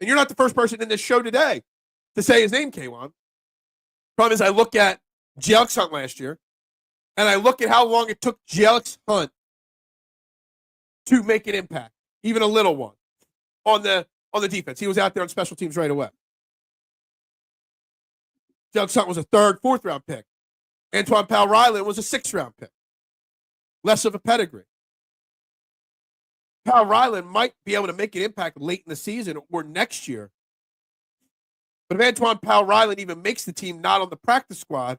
And you're not the first person in this show today to say his name, K1. Problem is I look at Jalix Hunt last year, and I look at how long it took Jalix Hunt to make an impact, even a little one, on the defense. He was out there on special teams right away. Jalix Hunt was a 3rd, 4th round pick. Antoine Powell-Ryland was a 6th round pick. Less of a pedigree. Powell-Ryland might be able to make an impact late in the season or next year. But if Antoine Powell-Ryland even makes the team not on the practice squad,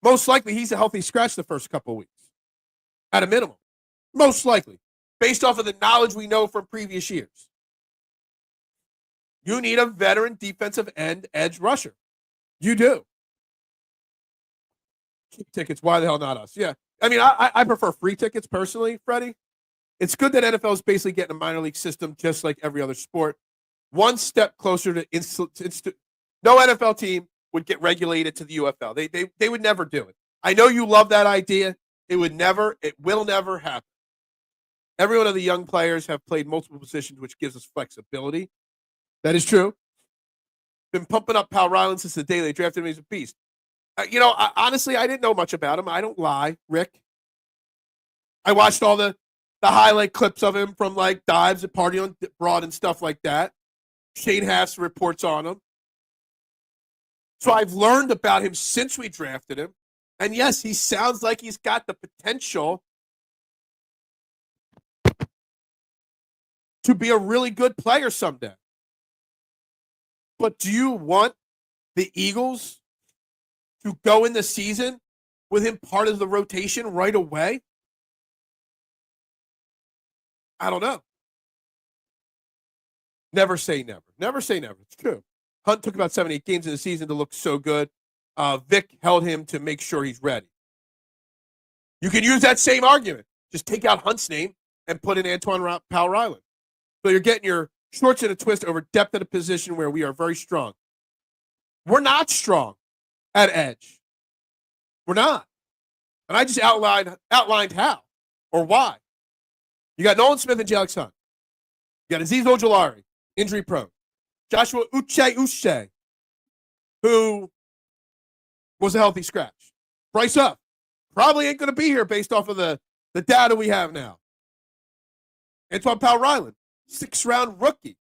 most likely he's a healthy scratch the first couple of weeks. At a minimum. Most likely. Based off of the knowledge we know from previous years. You need a veteran defensive end edge rusher. You do. Cheap tickets, why the hell not us? Yeah. I mean, I prefer free tickets personally, Freddie. It's good that NFL is basically getting a minor league system just like every other sport. One step closer to no NFL team would get regulated to the UFL. They would never do it. I know you love that idea. It will never happen. Every one of the young players have played multiple positions, which gives us flexibility. That is true. Been pumping up Pal Ryland since the day they drafted him. He's a beast. Honestly, I didn't know much about him. I don't lie, Rick. I watched all the highlight clips of him from like dives at Party on Broad and stuff like that. Shane Haas reports on him. So I've learned about him since we drafted him. And yes, he sounds like he's got the potential to be a really good player someday. But do you want the Eagles to go in the season with him part of the rotation right away? I don't know. Never say never. Never say never. It's true. Hunt took about 7-8 games in the season to look so good. Vic held him to make sure he's ready. You can use that same argument. Just take out Hunt's name and put in Antoine Powell Ryland. So you're getting your shorts in a twist over depth at a position where we are very strong. We're not strong at edge. We're not. And I just outlined how or why. You got Nolan Smith and Jalex Hunt. You got Azeez Ojulari, injury prone. Joshua Uche, who was a healthy scratch. Bryce Huff probably ain't going to be here based off of the data we have now. Antoine Powell Ryland, 6th-round rookie.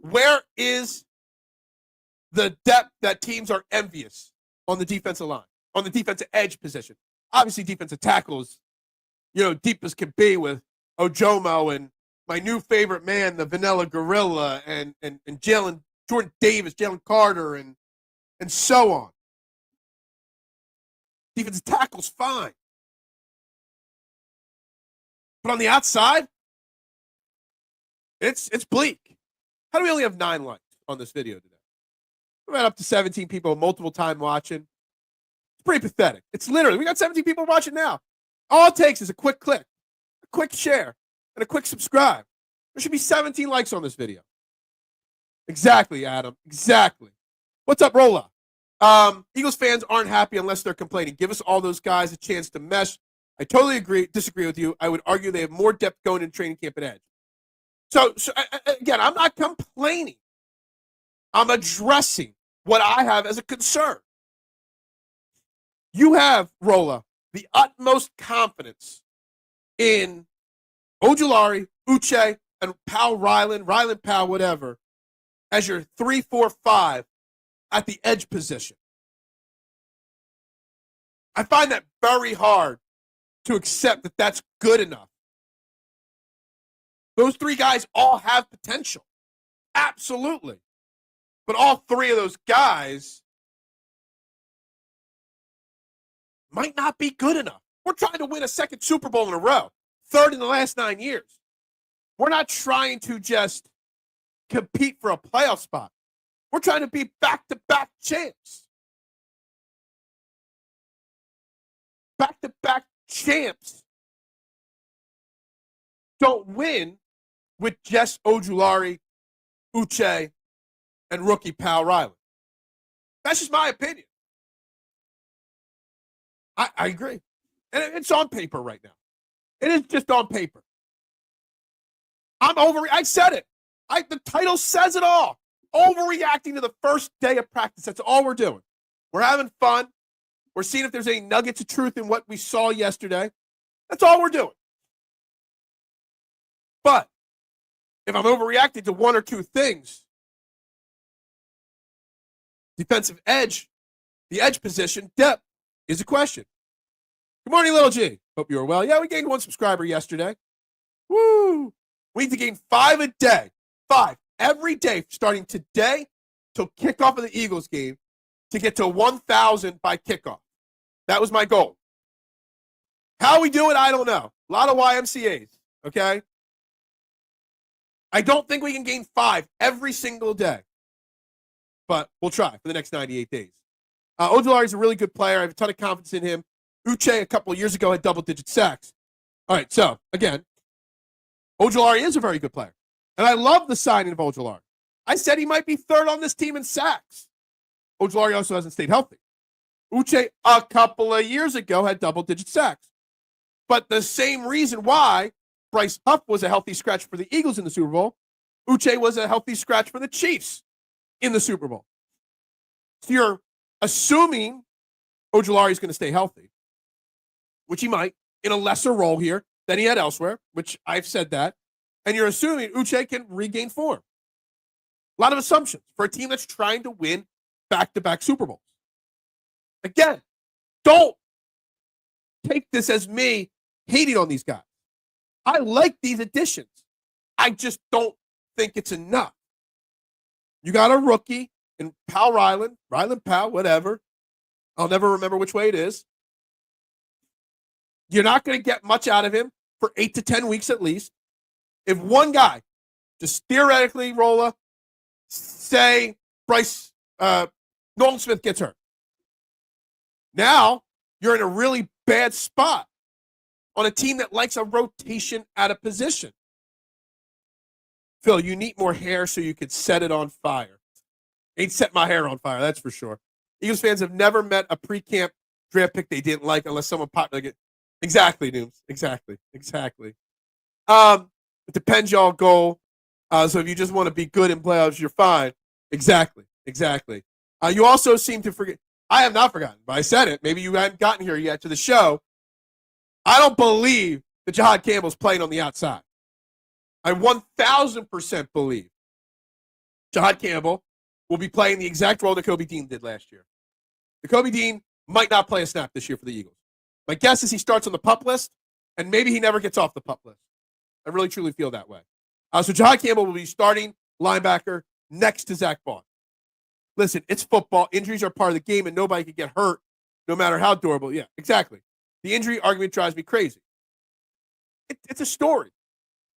Where is the depth that teams are envious on the defensive line, on the defensive edge position? Obviously, defensive tackles, deep as can be with Ojomo and my new favorite man, the Vanilla Gorilla, and Jordan Davis, Jalen Carter, and so on. Defensive tackle's fine. But on the outside, it's bleak. How do we only have 9 likes on this video today? We're up to 17 people multiple time watching. It's pretty pathetic. It's literally, we got 17 people watching now. All it takes is a quick click, a quick share, and a quick subscribe. There should be 17 likes on this video. Exactly, Adam. Exactly. What's up, Rolla? Eagles fans aren't happy unless they're complaining. Give us all those guys a chance to mesh. I totally disagree with you. I would argue they have more depth going in training camp at edge. So again, I'm not complaining. I'm addressing what I have as a concern. You have, Rolla, the utmost confidence in Ojulari, Uche, and Powell Ryland Powell, whatever, as your 3, 4, 5 at the edge position. I find that very hard to accept that that's good enough. Those 3 guys all have potential. Absolutely. But all 3 of those guys might not be good enough. We're trying to win a 2nd Super Bowl in a row, 3rd in the last 9 years. We're not trying to just compete for a playoff spot. We're trying to be back-to-back champs. Back-to-back champs don't win with just Ojulari, Uche, and rookie Powell Ryland. That's just my opinion. I agree. And it's on paper right now. It is just on paper. I said it. The title says it all. Overreacting to the first day of practice. That's all we're doing. We're having fun. We're seeing if there's any nuggets of truth in what we saw yesterday. That's all we're doing. But if I'm overreacting to 1 or 2 things, defensive edge, the edge position, depth is a question. Good morning, Little G. Hope you are well. Yeah, we gained 1 subscriber yesterday. Woo! We need to gain 5 a day. 5 every day starting today till kickoff of the Eagles game to get to 1,000 by kickoff. That was my goal. How we do it, I don't know. A lot of YMCAs, okay? I don't think we can gain 5 every single day, but we'll try for the next 98 days. Ojulari is a really good player. I have a ton of confidence in him. Uche a couple of years ago had double-digit sacks. All right, so, again, Ojulari is a very good player. And I love the signing of Ojulari. I said he might be third on this team in sacks. Ojulari also hasn't stayed healthy. Uche, a couple of years ago, had double-digit sacks. But the same reason why Bryce Huff was a healthy scratch for the Eagles in the Super Bowl, Uche was a healthy scratch for the Chiefs in the Super Bowl. So you're assuming Ojulari is going to stay healthy, which he might, in a lesser role here than he had elsewhere, which I've said that. And you're assuming Uche can regain form. A lot of assumptions for a team that's trying to win back-to-back Super Bowls. Again, don't take this as me hating on these guys. I like these additions. I just don't think it's enough. You got a rookie in Ryland Powell, whatever. I'll never remember which way it is. You're not going to get much out of him for 8 to 10 weeks at least. If one guy, just theoretically, Rolla, say Nolan Smith gets hurt. Now you're in a really bad spot on a team that likes a rotation at a position. Phil, you need more hair so you could set it on fire. Ain't set my hair on fire, that's for sure. Eagles fans have never met a pre-camp draft pick they didn't like unless someone popped like it. Exactly, Nooms. Exactly. It depends y'all goal. So if you just want to be good in playoffs, you're fine. Exactly. You also seem to forget. I have not forgotten, but I said it. Maybe you haven't gotten here yet to the show. I don't believe that Jahad Campbell's playing on the outside. I 1,000% believe Jahad Campbell will be playing the exact role that Kobe Dean did last year. The Kobe Dean might not play a snap this year for the Eagles. My guess is he starts on the PUP list, and maybe he never gets off the PUP list. I really, truly feel that way. So Jahad Campbell will be starting linebacker next to Zach Bond. Listen, it's football. Injuries are part of the game, and nobody can get hurt no matter how durable. Yeah, exactly. The injury argument drives me crazy. It's a story.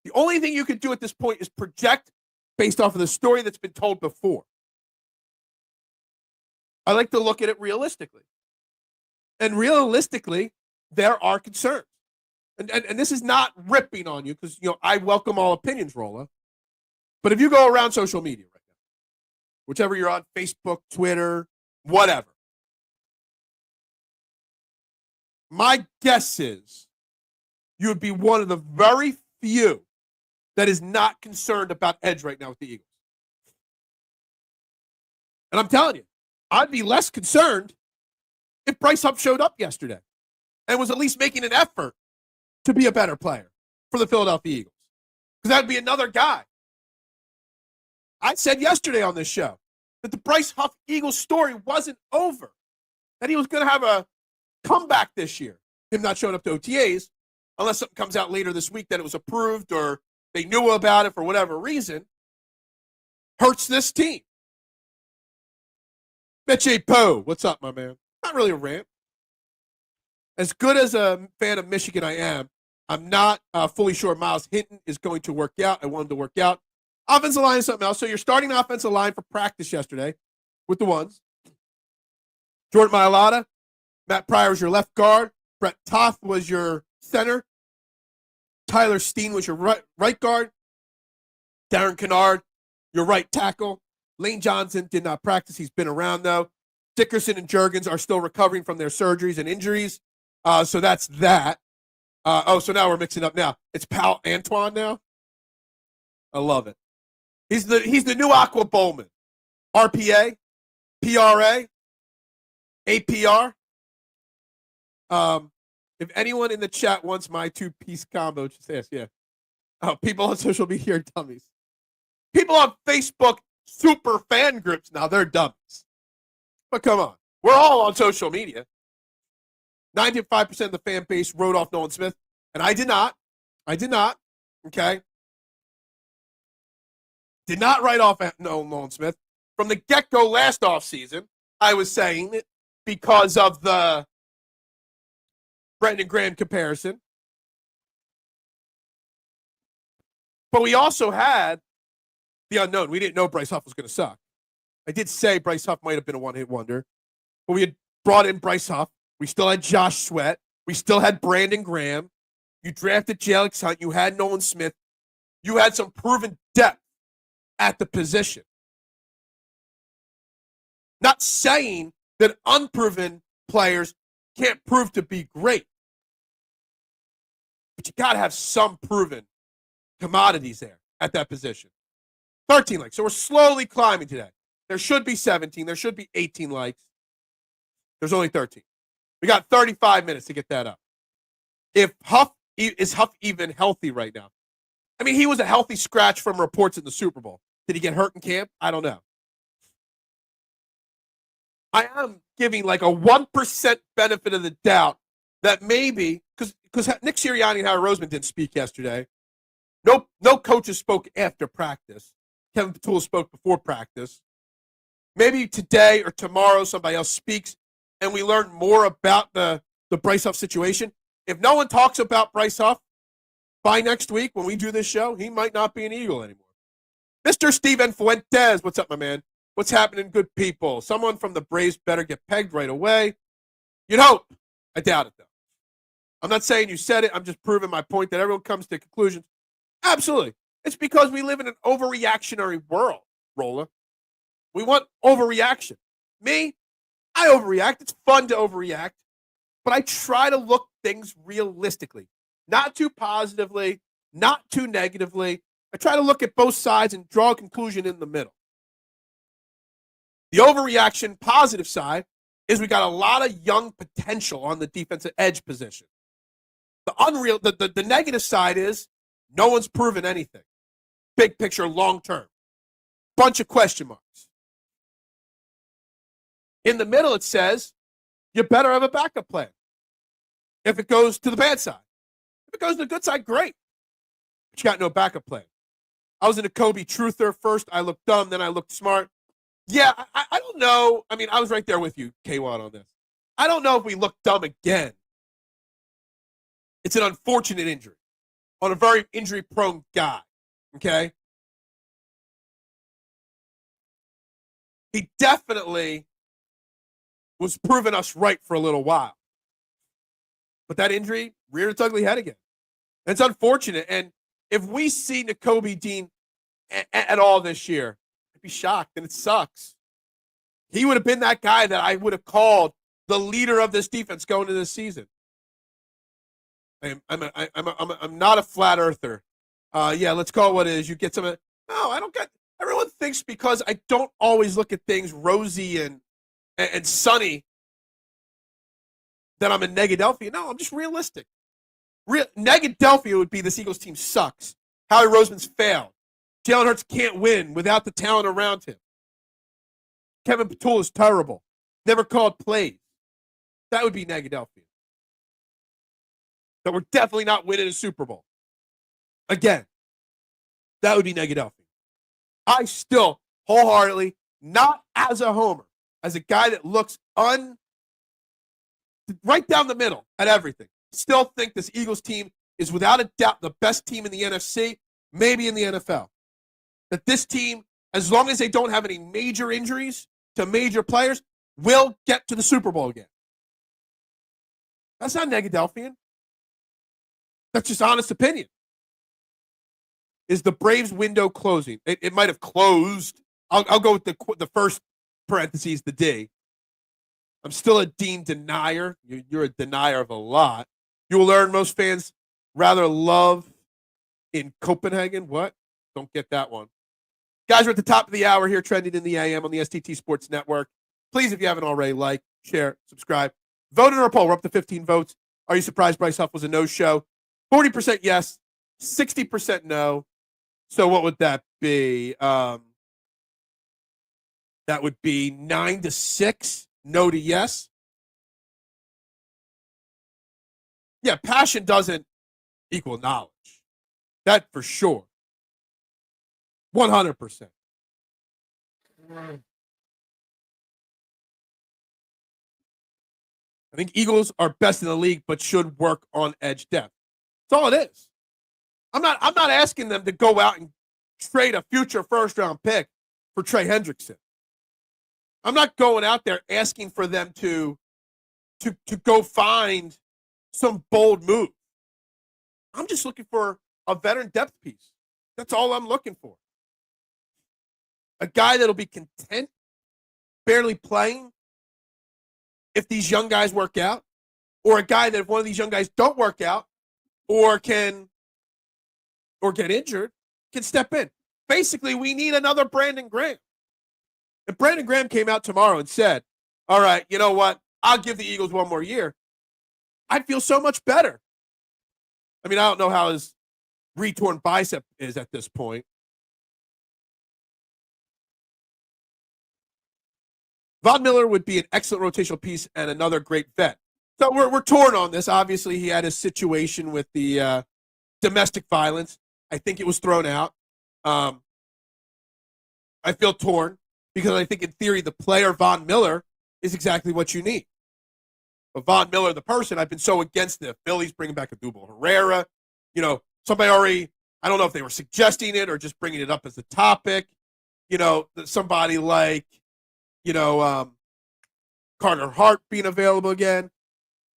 The only thing you can do at this point is project based off of the story that's been told before. I like to look at it realistically. And realistically, there are concerns. And this is not ripping on you because, I welcome all opinions, Rolla. But if you go around social media right now, whichever you're on, Facebook, Twitter, whatever, my guess is you would be one of the very few that is not concerned about edge right now with the Eagles. And I'm telling you, I'd be less concerned if Bryce Huff showed up yesterday and was at least making an effort to be a better player for the Philadelphia Eagles. Because that would be another guy. I said yesterday on this show that the Bryce Huff Eagles story wasn't over, that he was going to have a comeback this year, him not showing up to OTAs, unless something comes out later this week that it was approved or they knew about it for whatever reason, hurts this team. Meche Poe, what's up, my man? Not really a rant. As good as a fan of Michigan I am, I'm not fully sure Miles Hinton is going to work out. I want him to work out. Offensive line is something else. So you're starting offensive line for practice yesterday with the ones. Jordan Mailata, Matt Pryor was your left guard. Brett Toth was your center. Tyler Steen was your right guard. Darren Kennard, your right tackle. Lane Johnson did not practice. He's been around, though. Dickerson and Juergens are still recovering from their surgeries and injuries. So that's that. So now we're mixing up now. It's Pal Antoine now. I love it. He's the new Aqua Bowman. RPA, PRA, APR. If anyone in the chat wants my two-piece combo, just ask. Yeah. People on social media are dummies. People on Facebook super fan groups now, they're dummies. But come on. We're all on social media. 95% of the fan base wrote off Nolan Smith, and I did not. Okay? Did not write off Nolan Smith. From the get-go last offseason, I was saying it because of the Brendan Graham comparison. But we also had the unknown. We didn't know Bryce Huff was going to suck. I did say Bryce Huff might have been a one-hit wonder, but we had brought in Bryce Huff. We still had Josh Sweat. We still had Brandon Graham. You drafted Jalix Hunt. You had Nolan Smith. you had some proven depth at the position. Not saying that unproven players can't prove to be great, but you got to have some proven commodities there at that position. 13 likes. So we're slowly climbing today. There should be 17. There should be 18 likes. There's only 13. We got 35 minutes to get that up. Is Huff even healthy right now? I mean, he was a healthy scratch from reports in the Super Bowl. Did he get hurt in camp? I don't know. I am giving like a 1% benefit of the doubt that maybe, because Nick Sirianni and Howard Roseman didn't speak yesterday. No coaches spoke after practice. Kevin Patullo spoke before practice. Maybe today or tomorrow somebody else speaks and we learn more about the Bryce Huff situation. If no one talks about Bryce Huff by next week when we do this show, he might not be an Eagle anymore. Mr. Steven Fuentes, what's up, my man? What's happening, good people? Someone from the Braves better get pegged right away. You'd hope. I doubt it, though. I'm not saying you said it. I'm just proving my point that everyone comes to conclusions. Absolutely. It's because we live in an overreactionary world, Rolla. We want overreaction. Me, I overreact. It's fun to overreact. But I try to look things realistically. Not too positively, not too negatively. I try to look at both sides and draw a conclusion in the middle. The overreaction positive side is we got a lot of young potential on the defensive edge position. The negative side is no one's proven anything. Big picture, long term. Bunch of question marks. In the middle, it says you better have a backup plan. If it goes to the bad side. If it goes to the good side, great. But you got no backup plan. I was in a Kobe truther first. I looked dumb, then I looked smart. Yeah, I don't know. I mean, I was right there with you, K1, on this. I don't know if we look dumb again. It's an unfortunate injury on a very injury-prone guy, okay? He definitely was proving us right for a little while. But that injury reared its ugly head again. And it's unfortunate. And if we see Nakobe Dean at all this year, I'd be shocked, and it sucks. He would have been that guy that I would have called the leader of this defense going into this season. I'm not a flat earther. Yeah, let's call it what it is. You get some. No, I don't get. Everyone thinks because I don't always look at things rosy and sunny that I'm a Negadelphia. No, I'm just realistic. Negadelphia would be this Eagles team sucks. Howie Roseman's failed. Jalen Hurts can't win without the talent around him. Kevin Patullo is terrible. Never called plays. That would be Negadelphia. That we're definitely not winning a Super Bowl. Again, that would be Negadelphia. I still wholeheartedly, not as a homer, as a guy that looks right down the middle at everything, still think this Eagles team is without a doubt the best team in the NFC, maybe in the NFL. That this team, as long as they don't have any major injuries to major players, will get to the Super Bowl again. That's not Negadelphian. That's just honest opinion. Is the Braves window closing? It might have closed. I'll go with the first parentheses, the D. I'm still a Dean denier. You're a denier of a lot. You will learn most fans rather love in Copenhagen. What? Don't get that one. Guys, we're at the top of the hour here, trending in the AM on the STT Sports Network. Please, if you haven't already, like, share, subscribe. Vote in our poll. We're up to 15 votes. Are you surprised Bryce Huff was a no-show? 40% yes, 60% no. So what would that be? That would be 9-6, no to yes. Yeah, passion doesn't equal knowledge. That for sure. 100%. I think Eagles are best in the league, but should work on edge depth. That's all it is. I'm not asking them to go out and trade a future first-round pick for Trey Hendrickson. I'm not going out there asking for them to go find some bold move. I'm just looking for a veteran depth piece That's all I'm looking for. A guy that'll be content, barely playing, if these young guys work out, or a guy that if one of these young guys don't work out or get injured, can step in. Basically, we need another Brandon Graham. If Brandon Graham came out tomorrow and said, all right, you know what? I'll give the Eagles one more year, I'd feel so much better. I mean, I don't know how his retorn bicep is at this point. Von Miller would be an excellent rotational piece and another great vet. So we're torn on this. Obviously, he had his situation with the domestic violence. I think it was thrown out. I feel torn because I think in theory the player Von Miller is exactly what you need. But Von Miller, the person, I've been so against the Phillies bringing back a Double Herrera. You know, somebody already, I don't know if they were suggesting it or just bringing it up as a topic. You know, somebody like, Carter Hart being available again.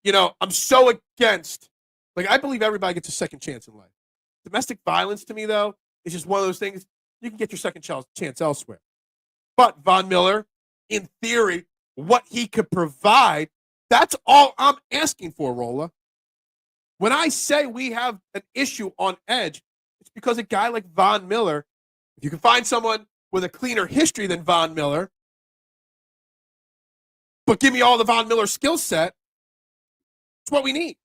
You know, I'm so against, I believe everybody gets a second chance in life. Domestic violence to me, though, is just one of those things. You can get your second chance elsewhere. But Von Miller, in theory, what he could provide, that's all I'm asking for, Rolla. When I say we have an issue on edge, it's because a guy like Von Miller, if you can find someone with a cleaner history than Von Miller, but give me all the Von Miller skill set, it's what we need.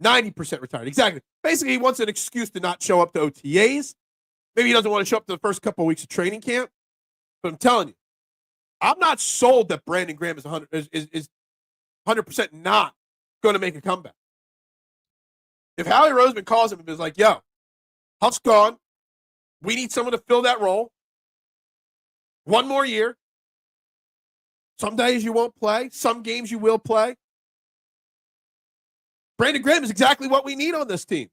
90% retired. Exactly. Basically, he wants an excuse to not show up to OTAs. Maybe he doesn't want to show up to the first couple of weeks of training camp. But I'm telling you, I'm not sold that Brandon Graham is 100% not going to make a comeback. If Howie Roseman calls him and is like, yo, Huff's gone. We need someone to fill that role. One more year. Some days you won't play. Some games you will play. Brandon Graham is exactly what we need on this team.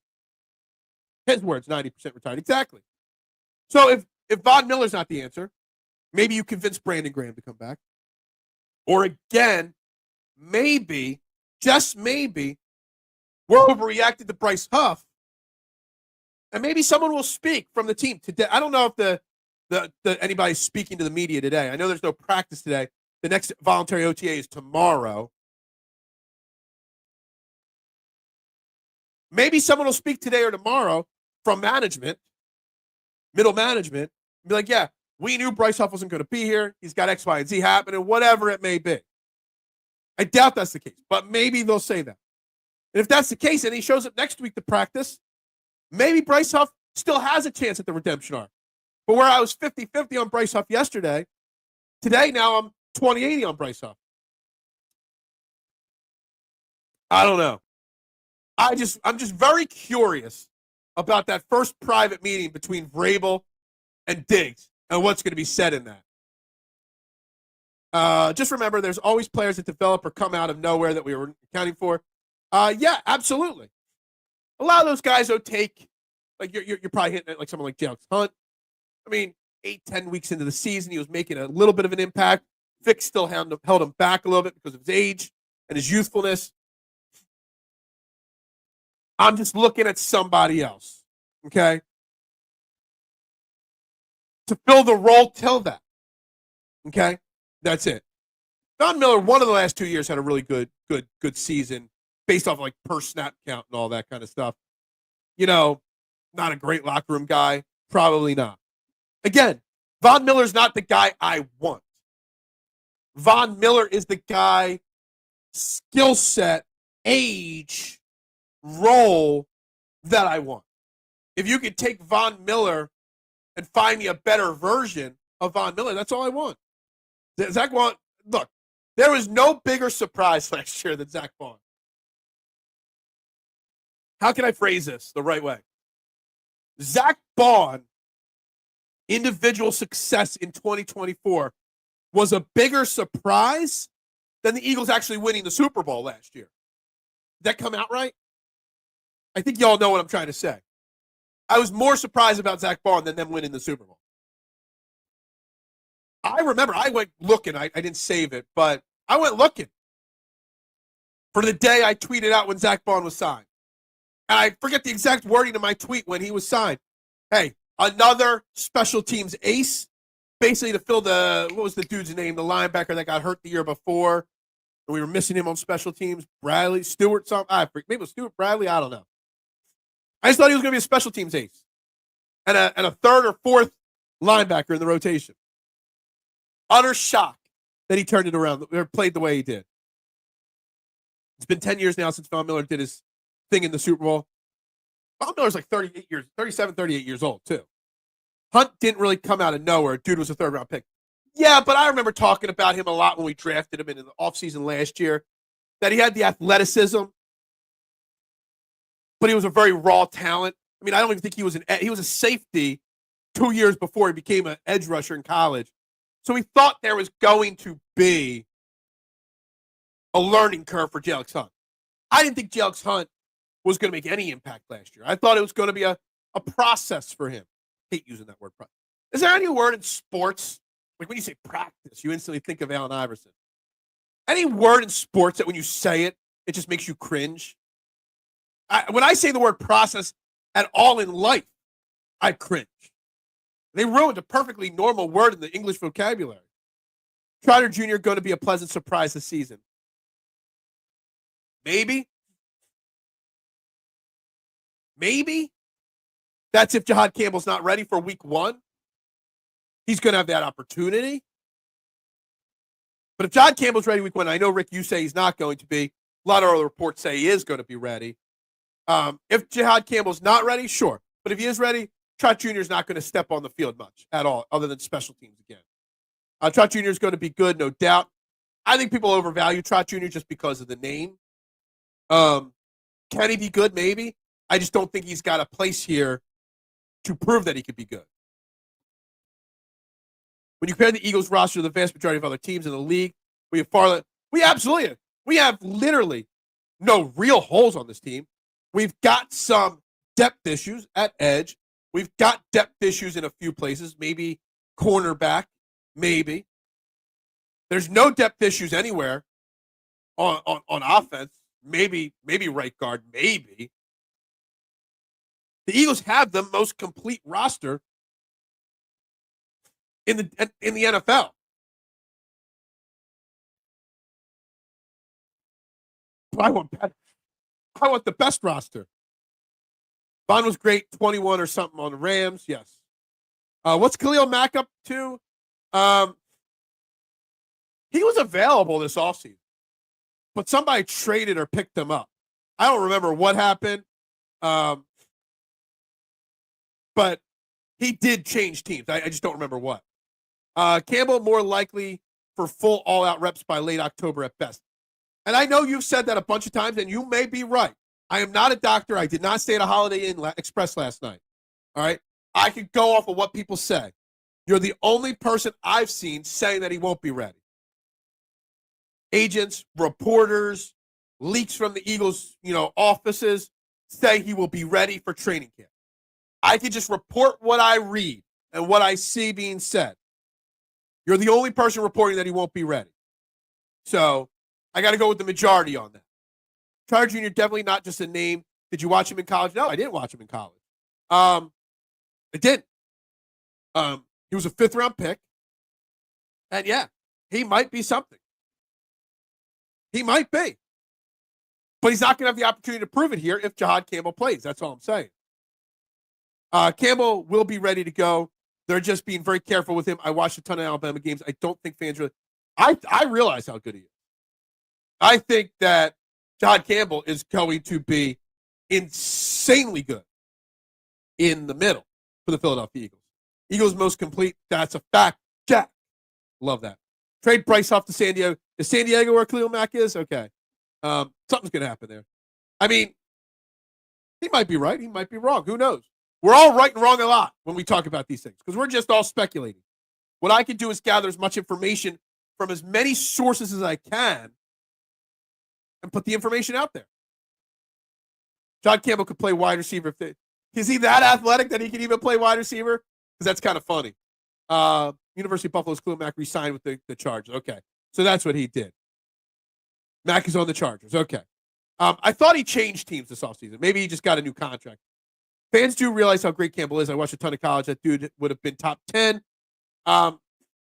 His words, 90% retired. Exactly. So if Von Miller's not the answer, maybe you convince Brandon Graham to come back. Or again, maybe, just maybe, we're overreacting to Bryce Huff. And maybe someone will speak from the team today. I don't know if anybody's speaking to the media today. I know there's no practice today. The next voluntary OTA is tomorrow. Maybe someone will speak today or tomorrow from management, middle management, and be like, yeah, we knew Bryce Huff wasn't going to be here. He's got X, Y, and Z happening, whatever it may be. I doubt that's the case, but maybe they'll say that. And if that's the case and he shows up next week to practice, maybe Bryce Huff still has a chance at the redemption arc. But where I was 50-50 on Bryce Huff yesterday, today now I'm 20-80 on Bryce Huff. I don't know. I'm just very curious about that first private meeting between Vrabel and Diggs and what's going to be said in that. Just remember, there's always players that develop or come out of nowhere that we were accounting for. Yeah, absolutely. A lot of those guys will take, you're probably hitting it like someone like Alex Hunt. I mean, 8-10 weeks into the season, he was making a little bit of an impact. Vic still held him back a little bit because of his age and his youthfulness. I'm just looking at somebody else, okay, to fill the role till that, okay? That's it. Von Miller, one of the last 2 years, had a really good season based off per snap count and all that kind of stuff. You know, not a great locker room guy, probably not. Again, Von Miller's not the guy I want. Von Miller is the guy, skill set, age, role that I want. If you could take Von Miller and find me a better version of Von Miller, that's all I want. Zach Vaughn, look, there was no bigger surprise last year than Zach Vaughn. How can I phrase this the right way? Zach Vaughn, individual success in 2024 was a bigger surprise than the Eagles actually winning the Super Bowl last year. Did that come out right? I think y'all know what I'm trying to say. I was more surprised about Zach Vaughn than them winning the Super Bowl. I remember I went looking. I didn't save it, but I went looking for the day I tweeted out when Zach Vaughn was signed. and I forget the exact wording of my tweet when he was signed. Hey, another special teams ace, basically to fill what was the dude's name, the linebacker that got hurt the year before, and we were missing him on special teams, Stewart, maybe it was Stewart Bradley, I don't know. I just thought he was going to be a special teams ace and a third or fourth linebacker in the rotation. Utter shock that he turned it around or played the way he did. It's been 10 years now since Von Miller did his thing in the Super Bowl. Von Miller's like 37, 38 years old, too. Hunt didn't really come out of nowhere. Dude was a third-round pick. Yeah, but I remember talking about him a lot when we drafted him in the offseason last year, that he had the athleticism, but he was a very raw talent. I mean, I don't even think he was a safety 2 years before he became an edge rusher in college. So we thought there was going to be a learning curve for Alex Hunt. I didn't think Alex Hunt was going to make any impact last year. I thought it was going to be a process for him. I hate using that word. Is there any word in sports, like when you say practice, you instantly think of Allen Iverson? Any word in sports that when you say it, it just makes you cringe? When I say the word process at all in life, I cringe. They ruined a perfectly normal word in the English vocabulary. Trotter Jr. going to be a pleasant surprise this season. Maybe. That's if Jahad Campbell's not ready for week 1. He's going to have that opportunity. But if Jahad Campbell's ready week 1, I know, Rick, you say he's not going to be. A lot of other reports say he is going to be ready. If Jahad Campbell's not ready, sure. But if he is ready, Trot Jr. is not going to step on the field much at all, other than special teams again. Trot Jr. is going to be good, no doubt. I think people overvalue Trot Jr. just because of the name. Can he be good? Maybe. I just don't think he's got a place here to prove that he could be good. When you compare the Eagles roster to the vast majority of other teams in the league, we have literally no real holes on this team. We've got some depth issues at edge. We've got depth issues in a few places, maybe cornerback, maybe. There's no depth issues anywhere on offense. Maybe right guard, maybe. The Eagles have the most complete roster in the NFL. I want the best roster. Vaughn was great, 21 or something on the Rams. Yes. What's Khalil Mack up to? He was available this offseason, but somebody traded or picked him up. I don't remember what happened, but he did change teams. I just don't remember what. Campbell more likely for full all-out reps by late October at best. And I know you've said that a bunch of times, and you may be right. I am not a doctor. I did not stay at a Holiday Inn Express last night. All right? I could go off of what people say. You're the only person I've seen saying that he won't be ready. Agents, reporters, leaks from the Eagles, offices say he will be ready for training camp. I can just report what I read and what I see being said. You're the only person reporting that he won't be ready. So I got to go with the majority on that. Trotter Jr. definitely not just a name. Did you watch him in college? No, I didn't watch him in college. I didn't. He was a 5th-round pick. And, yeah, he might be something. He might be. But he's not going to have the opportunity to prove it here if Jahad Campbell plays. That's all I'm saying. Campbell will be ready to go. They're just being very careful with him. I watched a ton of Alabama games. I don't think fans really – I realize how good he is. I think that Jahad Campbell is going to be insanely good in the middle for the Philadelphia Eagles. Eagles most complete. That's a fact. Jack. Love that. Trade Bryce off to San Diego. Is San Diego where Khalil Mack is? Okay. Something's going to happen there. I mean, he might be right. He might be wrong. Who knows? We're all right and wrong a lot when we talk about these things because we're just all speculating. What I can do is gather as much information from as many sources as I can and put the information out there. John Campbell could play wide receiver. Is he that athletic that he can even play wide receiver? Because that's kind of funny. University of Buffalo's Khalil Mack re-signed with the Chargers. Okay. So that's what he did. Mack is on the Chargers. Okay. I thought he changed teams this offseason. Maybe he just got a new contract. Fans do realize how great Campbell is. I watched a ton of college. That dude would have been top 10.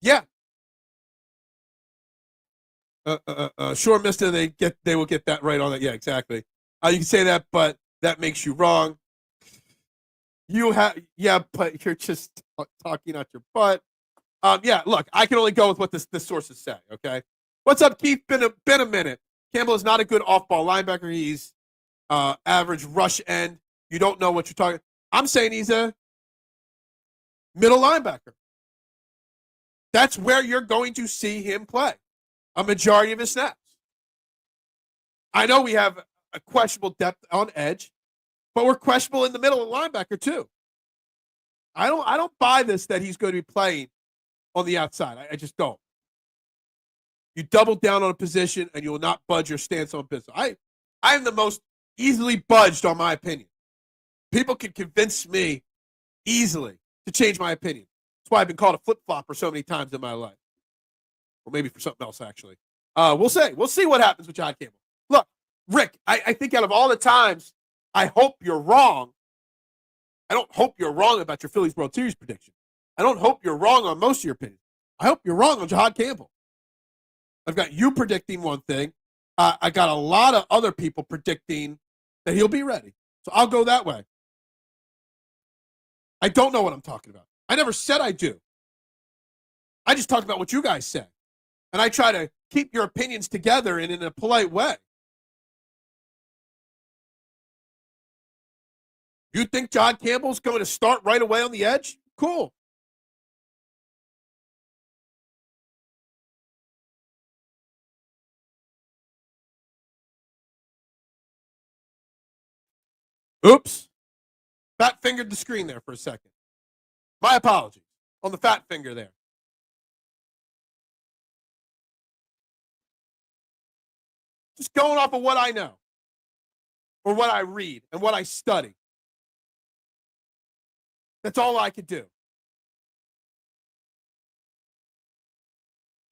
Yeah. Sure, mister, they will get that right on that. Yeah, exactly. You can say that, but that makes you wrong. But you're just talking out your butt. Yeah, look, I can only go with what the sources say, okay? What's up, Keith? Been a minute. Campbell is not a good off-ball linebacker. He's average rush end. You don't know what you're talking. I'm saying he's a middle linebacker. That's where you're going to see him play a majority of his snaps. I know we have a questionable depth on edge, but we're questionable in the middle of linebacker too. I don't buy this that he's going to be playing on the outside. I just don't. You double down on a position and you will not budge your stance on business. I am the most easily budged on my opinion. People can convince me easily to change my opinion. That's why I've been called a flip-flopper so many times in my life. Or maybe for something else, actually. We'll see. We'll see what happens with John Campbell. Look, Rick, I think out of all the times, I hope you're wrong. I don't hope you're wrong about your Phillies World Series prediction. I don't hope you're wrong on most of your opinions. I hope you're wrong on Jahad Campbell. I've got you predicting one thing. I got a lot of other people predicting that he'll be ready. So I'll go that way. I don't know what I'm talking about. I never said I do. I just talk about what you guys say. And I try to keep your opinions together and in a polite way. You think John Campbell's going to start right away on the edge? Cool. Oops. Fat fingered the screen there for a second. My apologies on the fat finger there. Just going off of what I know or what I read and what I study. That's all I could do.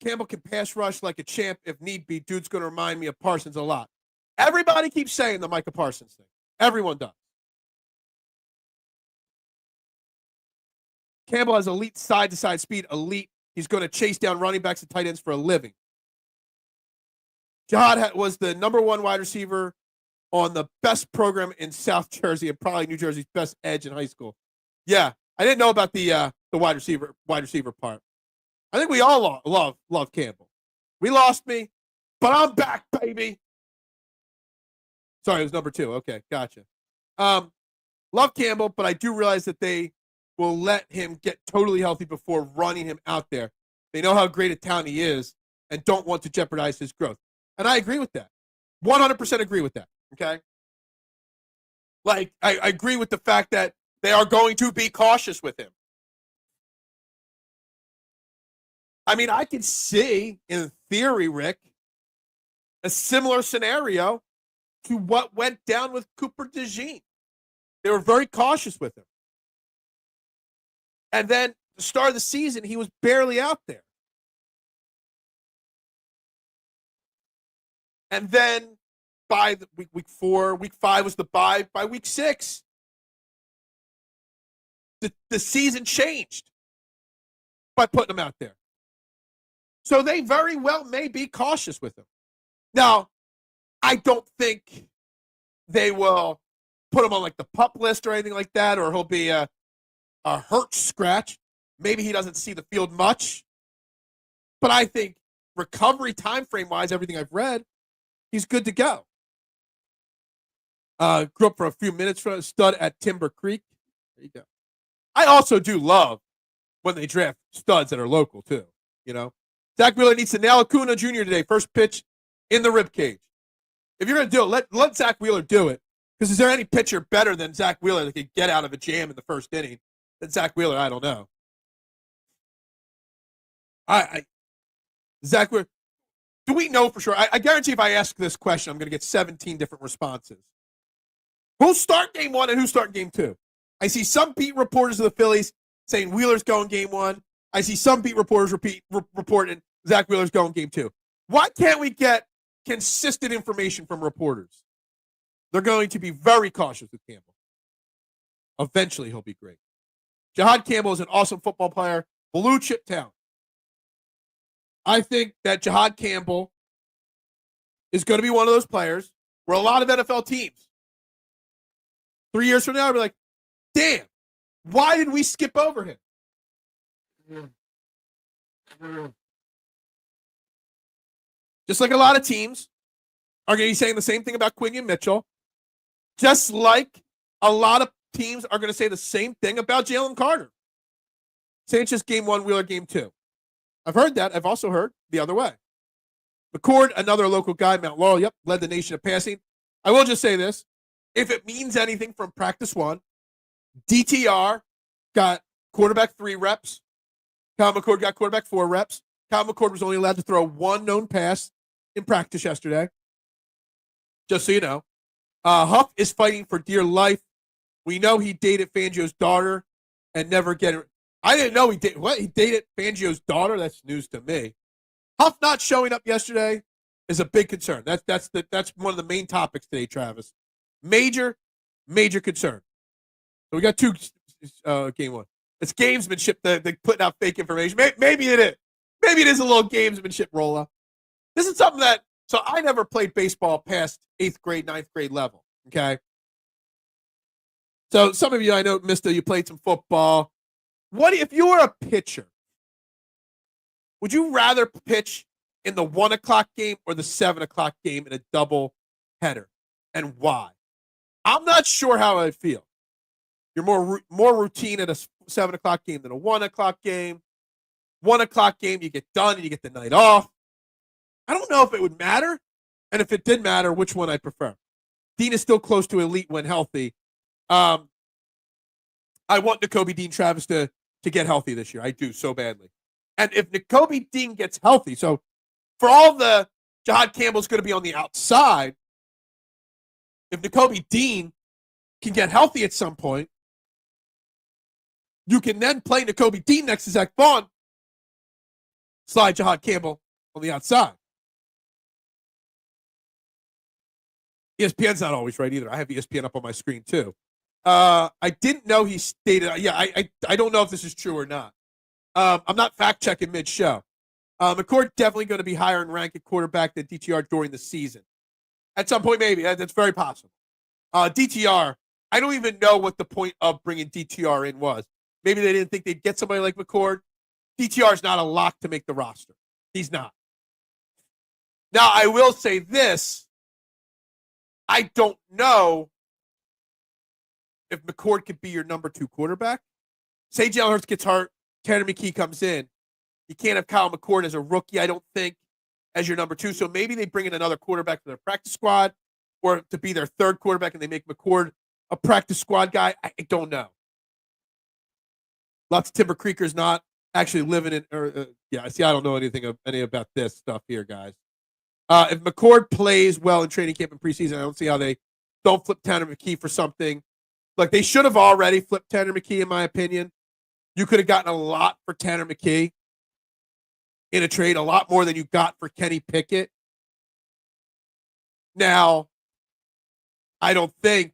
Campbell can pass rush like a champ if need be. Dude's going to remind me of Parsons a lot. Everybody keeps saying the Micah Parsons thing. Everyone does. Campbell has elite side-to-side speed, elite. He's going to chase down running backs and tight ends for a living. Jahad was the number one wide receiver on the best program in South Jersey and probably New Jersey's best edge in high school. Yeah, I didn't know about the wide receiver part. I think we all love Campbell. We lost me, but I'm back, baby. Sorry, it was number 2. Okay, gotcha. Love Campbell, but I do realize that they will let him get totally healthy before running him out there. They know how great a talent he is and don't want to jeopardize his growth. And I agree with that. 100% agree with that, okay? Like, I agree with the fact that they are going to be cautious with him. I mean, I could see, in theory, Rick, a similar scenario to what went down with Cooper DeJean. They were very cautious with him. And then the start of the season, he was barely out there. And then by week 4, week 5 was the bye. By week 6, the season changed by putting him out there. So they very well may be cautious with him. Now, I don't think they will put him on like the pup list or anything like that, or he'll be a hurt scratch. Maybe he doesn't see the field much. But I think recovery time frame wise, everything I've read, he's good to go. Grew up for a few minutes for a stud at Timber Creek. There you go. I also do love when they draft studs that are local too. You know, Zach Wheeler needs to nail Acuna Jr. today. First pitch in the rib cage. If you're going to do it, let Zach Wheeler do it. Because is there any pitcher better than Zach Wheeler that could get out of a jam in the first inning than Zach Wheeler? I don't know. Zach Wheeler, do we know for sure? I guarantee if I ask this question, I'm going to get 17 different responses. Who'll start game 1 and who's starting game 2? I see some beat reporters of the Phillies saying Wheeler's going game 1. I see some beat reporters reporting Zach Wheeler's going game 2. Why can't we get consistent information from reporters? They're going to be very cautious with Campbell. Eventually, he'll be great. Jahad Campbell is an awesome football player, blue chip talent. I think that Jahad Campbell is going to be one of those players where a lot of NFL teams, 3 years from now, will be like, damn, why did we skip over him? Just like a lot of teams are going to be saying the same thing about Quinion Mitchell. Just like a lot of teams are going to say the same thing about Jalen Carter. Say it's just game one, Wheeler game two. I've heard that. I've also heard the other way. McCord, another local guy, Mount Laurel, yep, led the nation of passing. I will just say this. If it means anything from practice one, DTR got quarterback 3 reps. Kyle McCord got quarterback 4 reps. Kyle McCord was only allowed to throw 1 known pass in practice yesterday. Just so you know. Huff is fighting for dear life. We know he dated Fangio's daughter and never get it. I didn't know he did. What? He dated Fangio's daughter? That's news to me. Huff not showing up yesterday is a big concern. That's one of the main topics today, Travis. Major concern. So we got 2 game one. It's gamesmanship. They're putting out fake information. Maybe it is. Maybe it is a little gamesmanship roll up. This is something that. So I never played baseball past 8th grade, 9th grade level. Okay. So some of you I know, Mister, you played some football. What if you were a pitcher? Would you rather pitch in the 1 o'clock game or the 7 o'clock game in a double header? And why? I'm not sure how I'd feel. You're more routine at a 7 o'clock game than a 1 o'clock game. 1 o'clock game, you get done and you get the night off. I don't know if it would matter. And if it did matter, which one I'd prefer. Dean is still close to elite when healthy. I want Nakobe Dean Travis to get healthy this year. I do so badly. And if Nakobe Dean gets healthy, so for all the Jahad Campbell's going to be on the outside, if Nakobe Dean can get healthy at some point, you can then play Nakobe Dean next to Zach Vaughn, slide Jahad Campbell on the outside. ESPN's not always right either. I have ESPN up on my screen too. I didn't know he stated. Yeah, I don't know if this is true or not. I'm not fact checking mid show. McCord definitely going to be higher in rank at quarterback than DTR during the season. At some point, maybe that's very possible. DTR, I don't even know what the point of bringing DTR in was. Maybe they didn't think they'd get somebody like McCord. DTR is not a lock to make the roster. He's not. Now, I will say this. I don't know if McCord could be your number 2 quarterback. Say Jalen Hurts gets hurt, Tanner McKee comes in. You can't have Kyle McCord as a rookie, I don't think, as your number 2. So maybe they bring in another quarterback for their practice squad or to be their 3rd quarterback and they make McCord a practice squad guy. I don't know. Lots of Timber Creekers not actually living in I don't know any about this stuff here, guys. If McCord plays well in training camp and preseason, I don't see how they don't flip Tanner McKee for something. Like, they should have already flipped Tanner McKee, in my opinion. You could have gotten a lot for Tanner McKee in a trade, a lot more than you got for Kenny Pickett. Now, I don't think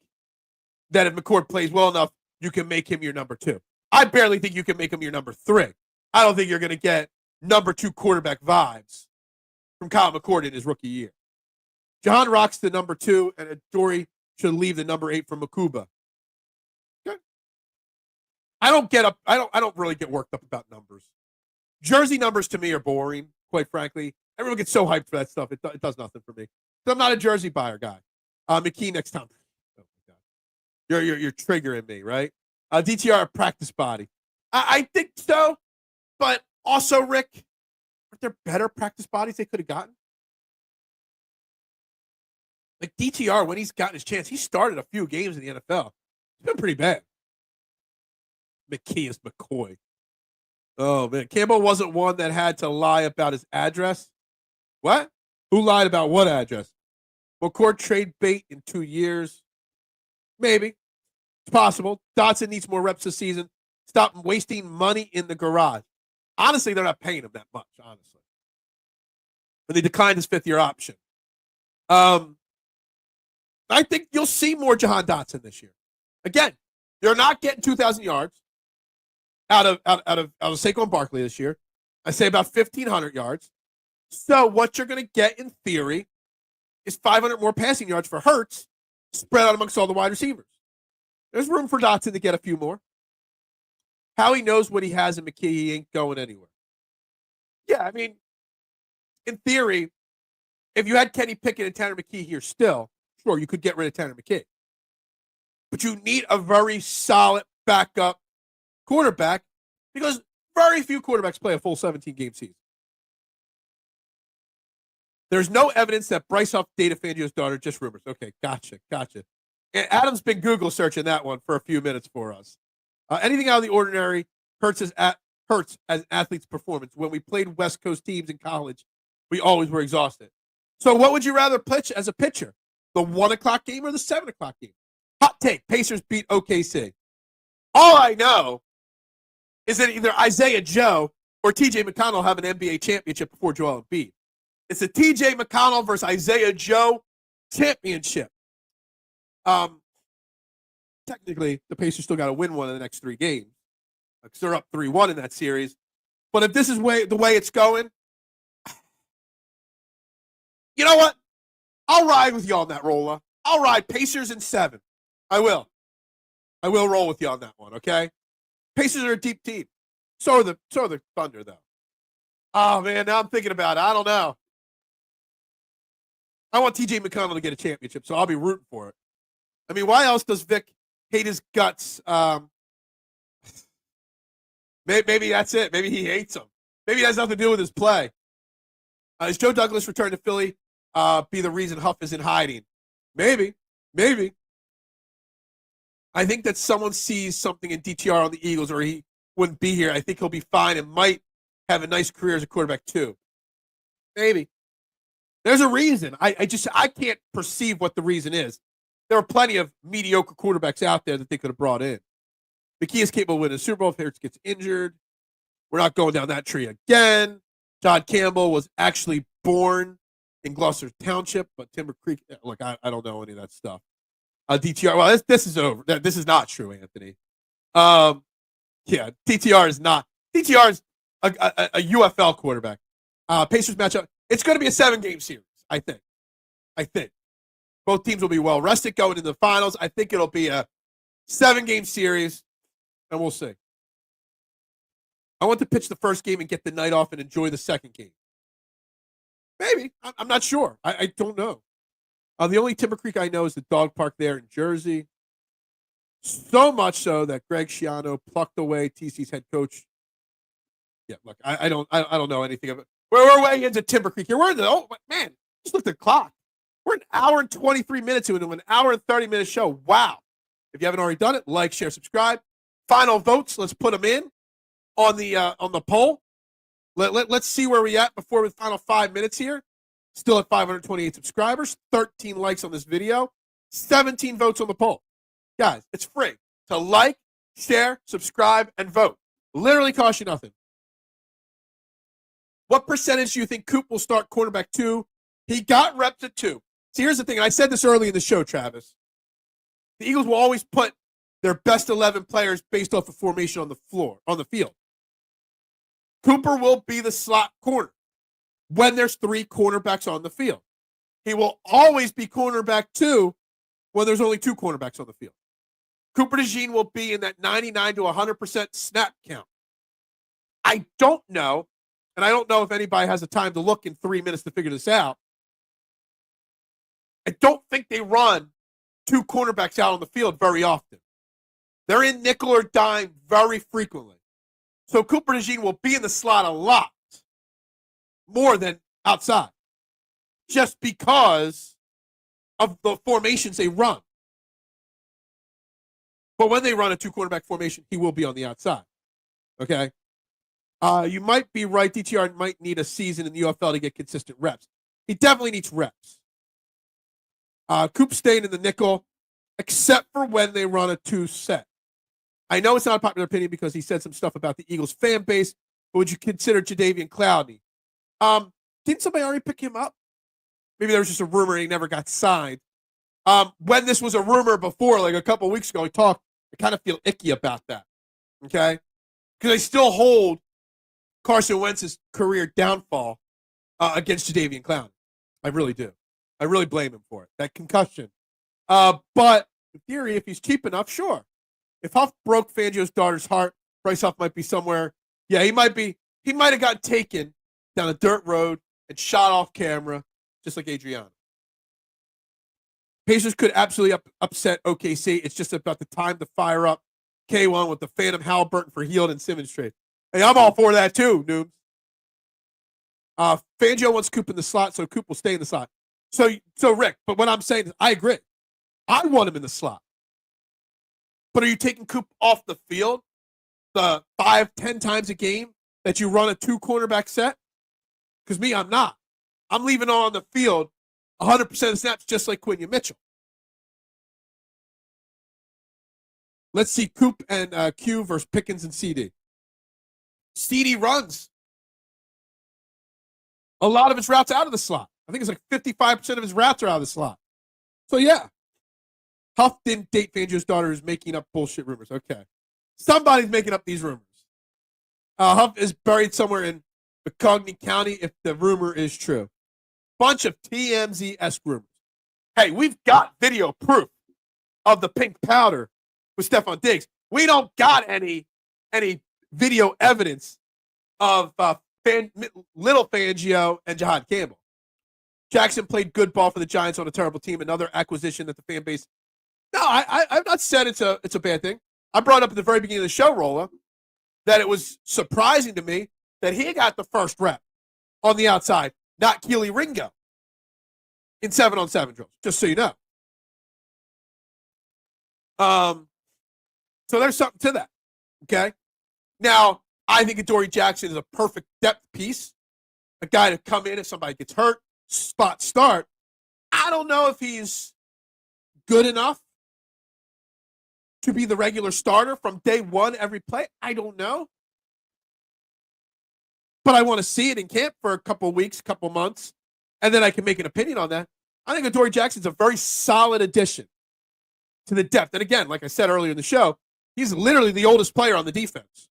that if McCord plays well enough, you can make him your number 2. I barely think you can make him your number 3. I don't think you're going to get number 2 quarterback vibes from Kyle McCord in his rookie year. John rocks the number 2, and Dory should leave the number 8 from Makuba. Okay. I don't really get worked up about numbers. Jersey numbers to me are boring, quite frankly. Everyone gets so hyped for that stuff. It does nothing for me. I'm not a jersey buyer guy. McKee next time. Oh my God. You're triggering me, right? DTR a practice body. I think so, but also, Rick, aren't there better practice bodies they could have gotten? Like DTR, when he's gotten his chance, he started a few games in the NFL. It's been pretty bad. McKee is McCoy. Oh, man. Campbell wasn't one that had to lie about his address. What? Who lied about what address? McCord trade bait in 2 years. Maybe. It's possible. Dotson needs more reps this season. Stop wasting money in the garage. Honestly, they're not paying him that much, honestly. And they declined his 5th-year option. I think you'll see more Jahan Dotson this year. Again, you're not getting 2,000 yards out of Saquon Barkley this year. I say about 1,500 yards. So what you're going to get in theory is 500 more passing yards for Hurts spread out amongst all the wide receivers. There's room for Dotson to get a few more. Howie knows what he has in McKee. He ain't going anywhere. Yeah, I mean, in theory, if you had Kenny Pickett and Tanner McKee here still, sure, you could get rid of Tanner McKee. But you need a very solid backup quarterback because very few quarterbacks play a full 17-game season. There's no evidence that Bryce Huff dated Fangio's daughter, just rumors. Okay, gotcha. And Adam's been Google searching that one for a few minutes for us. Anything out of the ordinary hurts as athletes' performance. When we played West Coast teams in college, we always were exhausted. So what would you rather pitch as a pitcher? The 1 o'clock game or the 7 o'clock game? Hot take, Pacers beat OKC. All I know is that either Isaiah Joe or TJ McConnell have an NBA championship before Joel Embiid. It's a TJ McConnell versus Isaiah Joe championship. Technically, the Pacers still got to win one of the next 3 games because they're up 3-1 in that series. But if this is the way it's going, you know what? I'll ride with you on that, Rolla. I'll ride Pacers in 7. I will roll with you on that one, okay? Pacers are a deep team. So are the Thunder, though. Oh, man, now I'm thinking about it. I don't know. I want TJ McConnell to get a championship, so I'll be rooting for it. I mean, why else does Vic hate his guts? Maybe that's it. Maybe he hates him. Maybe it has nothing to do with his play. Is Joe Douglas return to Philly be the reason Huff is in hiding? Maybe. I think that someone sees something in DTR on the Eagles or he wouldn't be here. I think he'll be fine and might have a nice career as a quarterback too. Maybe. There's a reason. I can't perceive what the reason is. There are plenty of mediocre quarterbacks out there that they could have brought in. McKee is capable of winning a Super Bowl if Hurts gets injured. We're not going down that tree again. John Campbell was actually born in Gloucester Township, but Timber Creek, look, I don't know any of that stuff. DTR, well, this is over. This is not true, Anthony. Yeah, DTR is not. DTR is a UFL quarterback. Pacers matchup. It's going to be a 7-game series, I think. Both teams will be well rested going into the finals. I think it'll be a 7-game series, and we'll see. I want to pitch the first game and get the night off and enjoy the second game. Maybe. I'm not sure. I don't know. The only Timber Creek I know is the dog park there in Jersey. So much so that Greg Schiano plucked away TC's head coach. Yeah, look, I don't know anything of it. We're way into Timber Creek here. We're in man, just look at the clock. We're an hour and 23 minutes into an hour and 30-minute show. Wow. If you haven't already done it, like, share, subscribe. Final votes, let's put them in on the poll. Let's see where we're at before the final 5 minutes here. Still at 528 subscribers, 13 likes on this video, 17 votes on the poll. Guys, it's free to like, share, subscribe, and vote. Literally costs you nothing. What percentage do you think Coop will start cornerback 2? He got reps at 2. See, here's the thing. I said this early in the show, Travis. The Eagles will always put their best 11 players based off of formation on the field. Cooper will be the slot corner when there's 3 cornerbacks on the field. He will always be cornerback 2 when there's only 2 cornerbacks on the field. Cooper DeJean will be in that 99 to 100% snap count. I don't know, and I don't know if anybody has the time to look in 3 minutes to figure this out. I don't think they run 2 cornerbacks out on the field very often. They're in nickel or dime very frequently. So Cooper DeJean will be in the slot a lot more than outside just because of the formations they run. But when they run a 2 cornerback formation, he will be on the outside. Okay? You might be right. DTR might need a season in the UFL to get consistent reps. He definitely needs reps. Coop staying in the nickel, except for when they run a 2 set. I know it's not a popular opinion because he said some stuff about the Eagles fan base, but would you consider Jadeveon Clowney? Didn't somebody already pick him up? Maybe there was just a rumor he never got signed. When this was a rumor before, like a couple of weeks ago, I kind of feel icky about that. Okay? Because I still hold Carson Wentz's career downfall against Jadeveon Clowney. I really do. I really blame him for it. That concussion. But in theory, if he's cheap enough, sure. If Huff broke Fangio's daughter's heart, Bryce Huff might be somewhere. Yeah, he might have gotten taken down a dirt road and shot off camera, just like Adriano. Pacers could absolutely upset OKC. It's just about the time to fire up K1 with the Phantom Halliburton for Hield and Simmons trade. Hey, I'm all for that too, noobs. Fangio wants Coop in the slot, so Coop will stay in the slot. So Rick, but what I'm saying is I agree. I want him in the slot. But are you taking Coop off the field the 5-10 times a game that you run a 2-cornerback set? Because me, I'm not. I'm leaving on the field 100% of the snaps, just like Quinion Mitchell. Let's see Coop and Q versus Pickens and CD. CD runs a lot of his routes out of the slot. I think it's like 55% of his routes are out of the slot. So, yeah. Huff didn't date Fangio's daughter who's making up bullshit rumors. Okay. Somebody's making up these rumors. Huff is buried somewhere in Macogny County if the rumor is true. Bunch of TMZ-esque rumors. Hey, we've got video proof of the pink powder with Stephon Diggs. We don't got any video evidence of Little Fangio and Jahad Campbell. Jackson played good ball for the Giants on a terrible team. Another acquisition that the fan base. No, I've not said it's a bad thing. I brought up at the very beginning of the show, Rolla, that it was surprising to me that he got the first rep on the outside, not Keely Ringo, in 7-on-7 drills, just so you know. So there's something to that, okay? Now, I think Adoree Jackson is a perfect depth piece, a guy to come in if somebody gets hurt, spot start. I don't know if he's good enough to be the regular starter from day one every play. I don't know. But I want to see it in camp for a couple weeks, couple months, and then I can make an opinion on that. I think Adoree Jackson's a very solid addition to the depth. And again, like I said earlier in the show, he's literally the oldest player on the defense.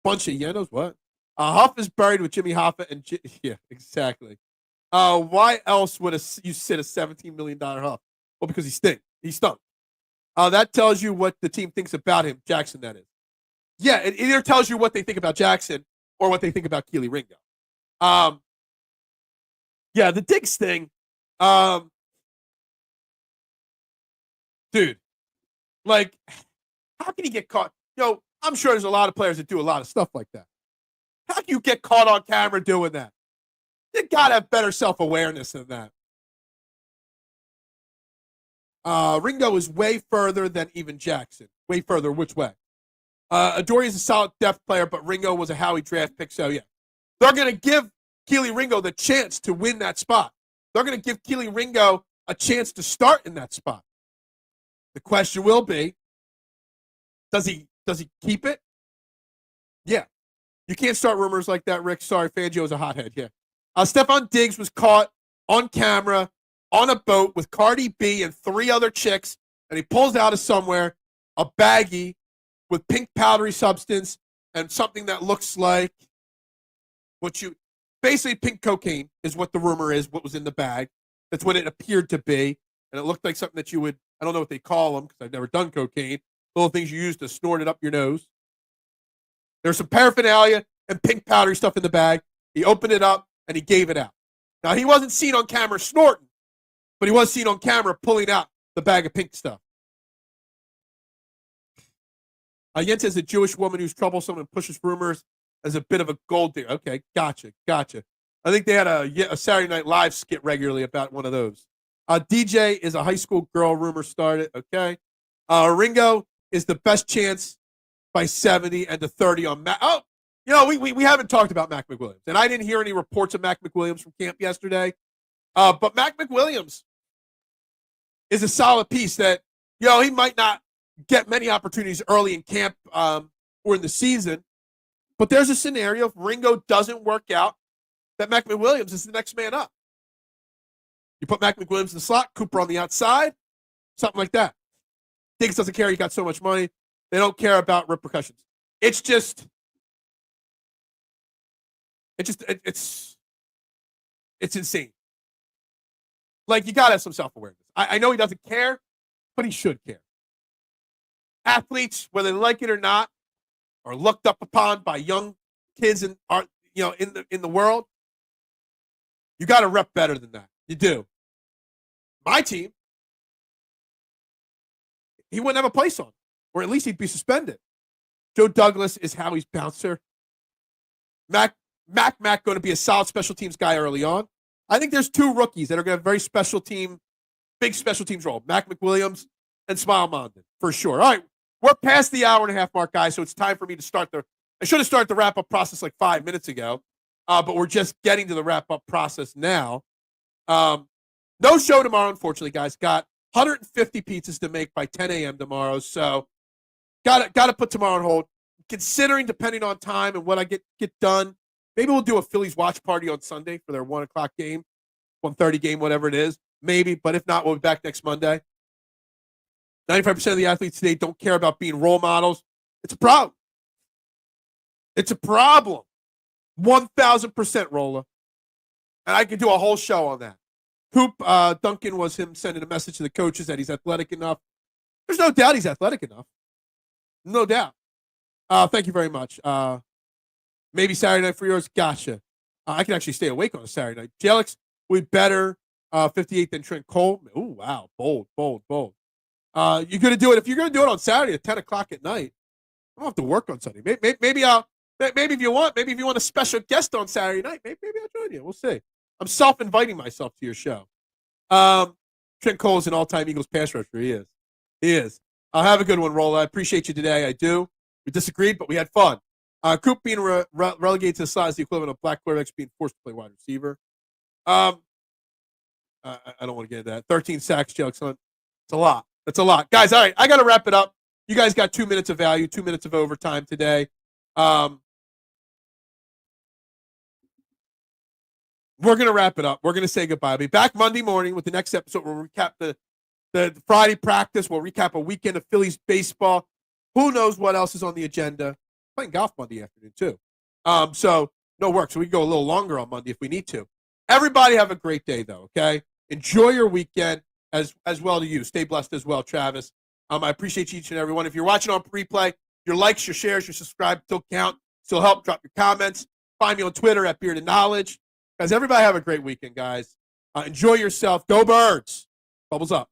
Bunch of Yenos, what? Huff is buried with Jimmy Hoffa and yeah, exactly. Why else would you sit a $17 million Huff? Well, because he stunk. He stunk. That tells you what the team thinks about him, Jackson, that is. Yeah, it either tells you what they think about Jackson or what they think about Keely Ringo. Yeah, the Diggs thing. Dude, like, how can he get caught? I'm sure there's a lot of players that do a lot of stuff like that. How can you get caught on camera doing that? You got to have better self-awareness than that. Ringo is way further than even Jackson. Way further, which way? Adoree is a solid depth player, but Ringo was a Howie draft pick, so yeah. They're going to give Keely Ringo the chance to win that spot. They're going to give Keely Ringo a chance to start in that spot. The question will be, does he keep it? Yeah. You can't start rumors like that, Rick. Sorry, Fangio's a hothead. Yeah. Stephon Diggs was caught on camera on a boat with Cardi B and 3 other chicks, and he pulls out of somewhere a baggie with pink powdery substance and something that looks like basically pink cocaine is what the rumor is, what was in the bag. That's what it appeared to be, and it looked like something that you would, I don't know what they call them because I've never done cocaine, little things you use to snort it up your nose. There's some paraphernalia and pink powdery stuff in the bag. He opened it up, and he gave it out. Now, he wasn't seen on camera snorting, but he was seen on camera pulling out the bag of pink stuff. Yentz is a Jewish woman who's troublesome and pushes rumors as a bit of a gold digger. Okay, gotcha. I think they had a Saturday Night Live skit regularly about one of those. DJ is a high school girl, rumor started. Okay. Ringo is the best chance by 70 and to 30 on Mac. Oh, we haven't talked about Mac McWilliams, and I didn't hear any reports of Mac McWilliams from camp yesterday. But Mac McWilliams is a solid piece that, he might not get many opportunities early in camp or in the season, but there's a scenario if Ringo doesn't work out that Mac McWilliams is the next man up. You put Mac McWilliams in the slot, Cooper on the outside, something like that. Diggs doesn't care. You got so much money. They don't care about repercussions. It's insane. Like, you got to have some self-awareness. I know he doesn't care, but he should care. Athletes, whether they like it or not, are looked up upon by young kids in the world. You got to rep better than that. You do. My team, he wouldn't have a place on, or at least he'd be suspended. Joe Douglas is Howie's bouncer. Mac going to be a solid special teams guy early on. I think there's two rookies that are going to have very big special teams role. Mac McWilliams and Smile Mondon, for sure. All right, we're past the hour and a half mark, guys, so it's time for me to start I should have started the wrap-up process like 5 minutes ago, but we're just getting to the wrap-up process now. No show tomorrow, unfortunately, guys. Got 150 pizzas to make by 10 a.m. tomorrow, so got to put tomorrow on hold. Considering, depending on time and what I get done, maybe we'll do a Phillies watch party on Sunday for their 1 o'clock game, 1:30 game, whatever it is. Maybe, but if not, we'll be back next Monday. 95% of the athletes today don't care about being role models. It's a problem. It's a problem. 1,000%, Rolla. And I could do a whole show on that. Hoop Duncan was him sending a message to the coaches that he's athletic enough. There's no doubt he's athletic enough. No doubt. Thank you very much. Maybe Saturday night for yours. Gotcha. I can actually stay awake on a Saturday night. Jelix, we better 58 than Trent Cole. Oh, wow. Bold. You're going to do it. If you're going to do it on Saturday at 10 o'clock at night, I don't have to work on Sunday. Maybe if you want a special guest on Saturday night, maybe I'll join you. We'll see. I'm self-inviting myself to your show. Trent Cole is an all-time Eagles pass rusher. He is. Have a good one, Rolla. I appreciate you today. I do. We disagreed, but we had fun. Coop being relegated to the size, the equivalent of black quarterbacks being forced to play wide receiver. I don't want to get into that. 13 sacks, Joe. It's a lot. That's a lot. Guys, all right, I got to wrap it up. You guys got 2 minutes of value, 2 minutes of overtime today. We're going to wrap it up. We're going to say goodbye. I'll be back Monday morning with the next episode. We'll recap the Friday practice. We'll recap a weekend of Phillies baseball. Who knows what else is on the agenda? Playing golf Monday afternoon, too. So no work. So we can go a little longer on Monday if we need to. Everybody have a great day, though, okay? Enjoy your weekend as well to you. Stay blessed as well, Travis. I appreciate each and every one. If you're watching on replay, your likes, your shares, your subscribe still count. Still help. Drop your comments. Find me on Twitter at Beard of Knowledge. Guys, everybody have a great weekend, guys. Enjoy yourself. Go Birds. Bubbles up.